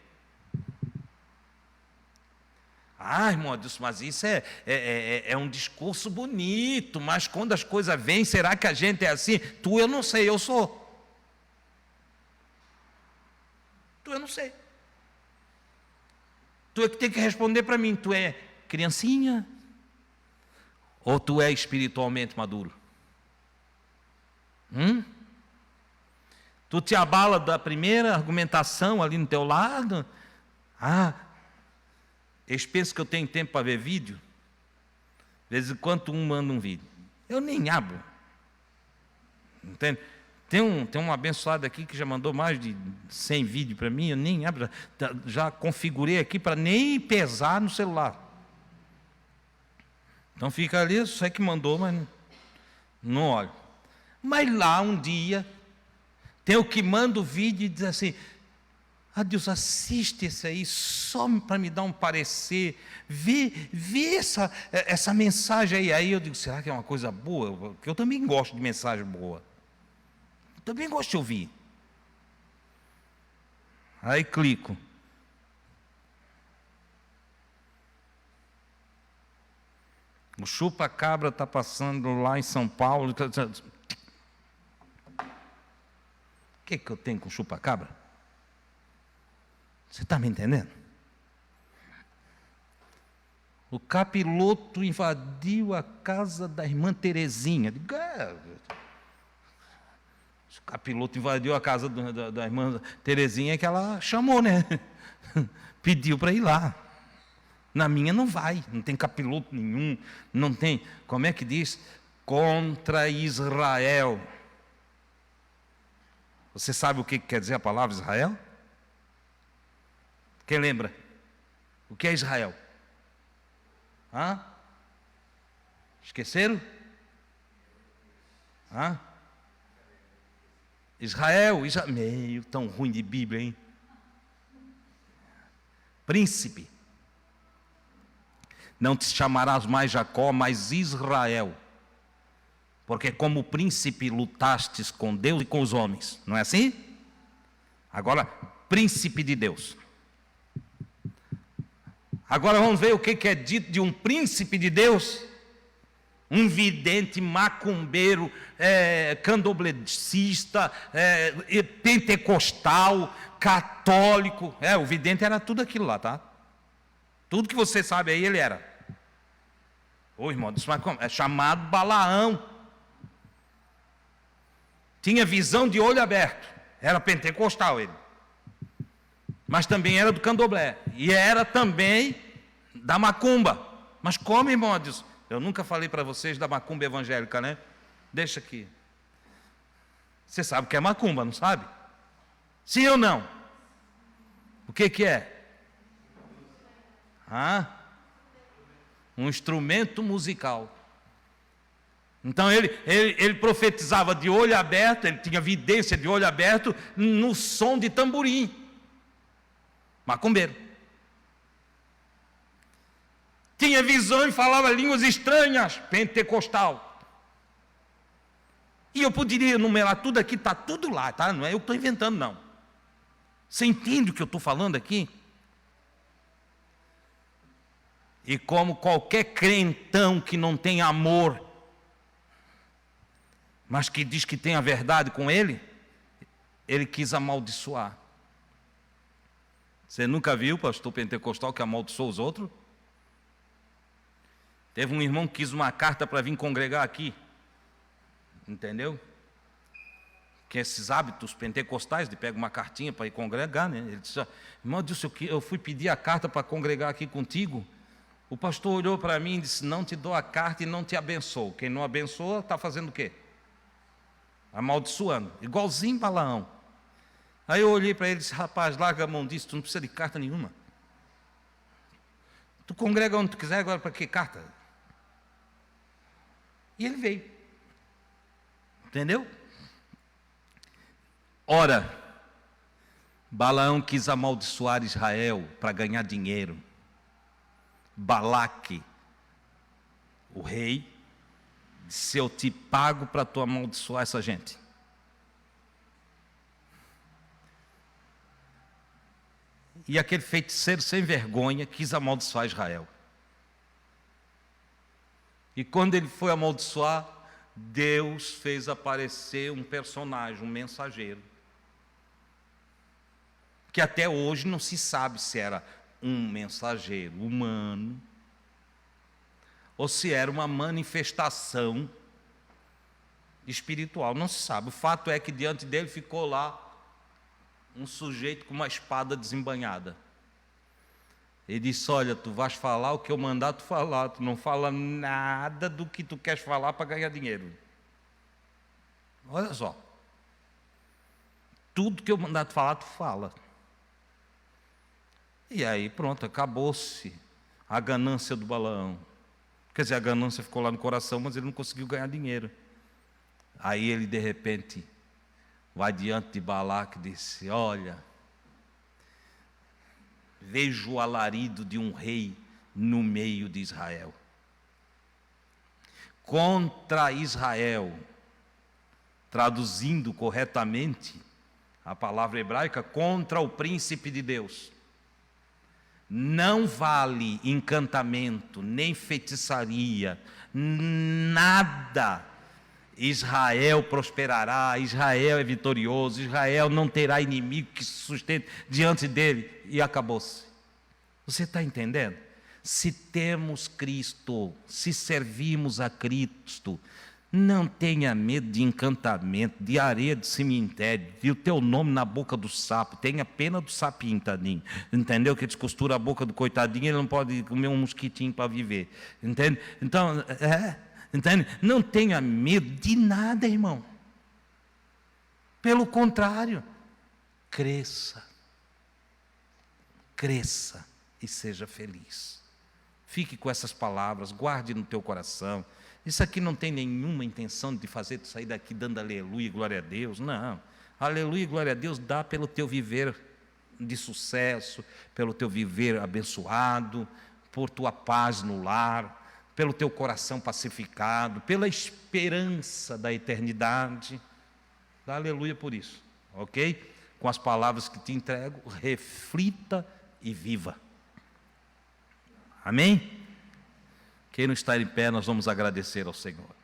Irmão, mas isso é um discurso bonito, mas quando as coisas vêm, será que a gente é assim? Eu não sei, eu sou. Eu não sei. Tu é que tem que responder para mim. Tu é criancinha? Ou tu é espiritualmente maduro? Tu te abala da primeira argumentação ali no teu lado? Eles pensam que eu tenho tempo para ver vídeo? De vez em quando um manda um vídeo. Eu nem abro. Entende? Tem um abençoado aqui que já mandou mais de 100 vídeos para mim, eu nem abro, já configurei aqui para nem pesar no celular. Então fica ali, só que mandou, mas não olho. Mas lá um dia, tem o que manda o vídeo e diz assim: Deus, assiste esse aí, só para me dar um parecer, vê essa mensagem aí. Aí eu digo: será que é uma coisa boa? Porque eu também gosto de mensagem boa. Eu também gosto de ouvir. Aí clico. O chupa-cabra está passando lá em São Paulo. O que eu tenho com chupa-cabra? Você está me entendendo? O capiroto invadiu a casa da irmã Terezinha. O capiroto invadiu a casa da irmã Terezinha, que ela chamou, né? Pediu para ir lá. Na minha não vai, não tem capiroto nenhum, não tem, como é que diz? Contra Israel. Você sabe o que quer dizer a palavra Israel? Quem lembra? O que é Israel? Esqueceram? Israel, meio tão ruim de Bíblia, hein? Príncipe. Não te chamarás mais Jacó, mas Israel. Porque como príncipe lutastes com Deus e com os homens. Não é assim? Agora, príncipe de Deus. Agora vamos ver o que é dito de um príncipe de Deus. Um vidente, macumbeiro, candomblessista, pentecostal, católico. O vidente era tudo aquilo lá, tá? Tudo que você sabe aí ele era. Irmão, é chamado Balaão. Tinha visão de olho aberto. Era pentecostal ele. Mas também era do candomblé. E era também da macumba. Mas como, irmão? Eu nunca falei para vocês da macumba evangélica, né? Deixa aqui. Você sabe o que é macumba, não sabe? Sim ou não? O que é? Um instrumento musical. Então ele profetizava de olho aberto, ele tinha vidência de olho aberto no som de tamborim. Macumbeiro. Tinha visão e falava línguas estranhas, pentecostal. E eu poderia enumerar tudo aqui, está tudo lá, tá? Não é eu que estou inventando, não. Você entende o que eu estou falando aqui? E como qualquer crentão que não tem amor, mas que diz que tem a verdade com ele, ele quis amaldiçoar. Você nunca viu o pastor pentecostal que amaldiçoou os outros? Teve um irmão que quis uma carta para vir congregar aqui. Entendeu? Que esses hábitos pentecostais de pega uma cartinha para ir congregar, né? Ele disse: irmão, eu fui pedir a carta para congregar aqui contigo. O pastor olhou para mim e disse: não te dou a carta e não te abençoo. Quem não abençoa está fazendo o quê? Amaldiçoando, igualzinho Balaão. Aí eu olhei para ele e disse: rapaz, larga a mão disso, tu não precisa de carta nenhuma. Tu congrega onde tu quiser, agora para que carta? E ele veio. Entendeu? Ora, Balaão quis amaldiçoar Israel para ganhar dinheiro. Balaque, o rei, disse: eu te pago para tu amaldiçoar essa gente. E aquele feiticeiro sem vergonha quis amaldiçoar Israel. E quando ele foi amaldiçoar, Deus fez aparecer um personagem, um mensageiro, que até hoje não se sabe se era um mensageiro humano ou se era uma manifestação espiritual, não se sabe. O fato é que diante dele ficou lá um sujeito com uma espada desembainhada. Ele disse: olha, tu vais falar o que eu mandar tu falar, tu não fala nada do que tu queres falar para ganhar dinheiro. Olha só, tudo que eu mandar tu falar, tu fala. E aí pronto, acabou-se a ganância do Balaão. Quer dizer, a ganância ficou lá no coração, mas ele não conseguiu ganhar dinheiro. Aí ele de repente vai diante de Balaque e disse: olha, vejo o alarido de um rei no meio de Israel. Contra Israel, traduzindo corretamente a palavra hebraica, contra o príncipe de Deus. Não vale encantamento, nem feitiçaria, nada. Israel prosperará, Israel é vitorioso, Israel não terá inimigo que se sustente diante dele. E acabou-se. Você está entendendo? Se temos Cristo, se servimos a Cristo, não tenha medo de encantamento, de areia de cemitério, de o teu nome na boca do sapo. Tenha pena do sapinho, tadinho. Entendeu? Que descostura a boca do coitadinho, ele não pode comer um mosquitinho para viver. Entende? Então, entende? Não tenha medo de nada, irmão. Pelo contrário, cresça. Cresça e seja feliz. Fique com essas palavras, guarde no teu coração. Isso aqui não tem nenhuma intenção de fazer tu sair daqui dando aleluia e glória a Deus. Não. Aleluia e glória a Deus dá pelo teu viver de sucesso, pelo teu viver abençoado, por tua paz no lar, pelo teu coração pacificado, pela esperança da eternidade. Dá aleluia por isso, ok? Com as palavras que te entrego, reflita e viva. Amém? Quem não está em pé, nós vamos agradecer ao Senhor.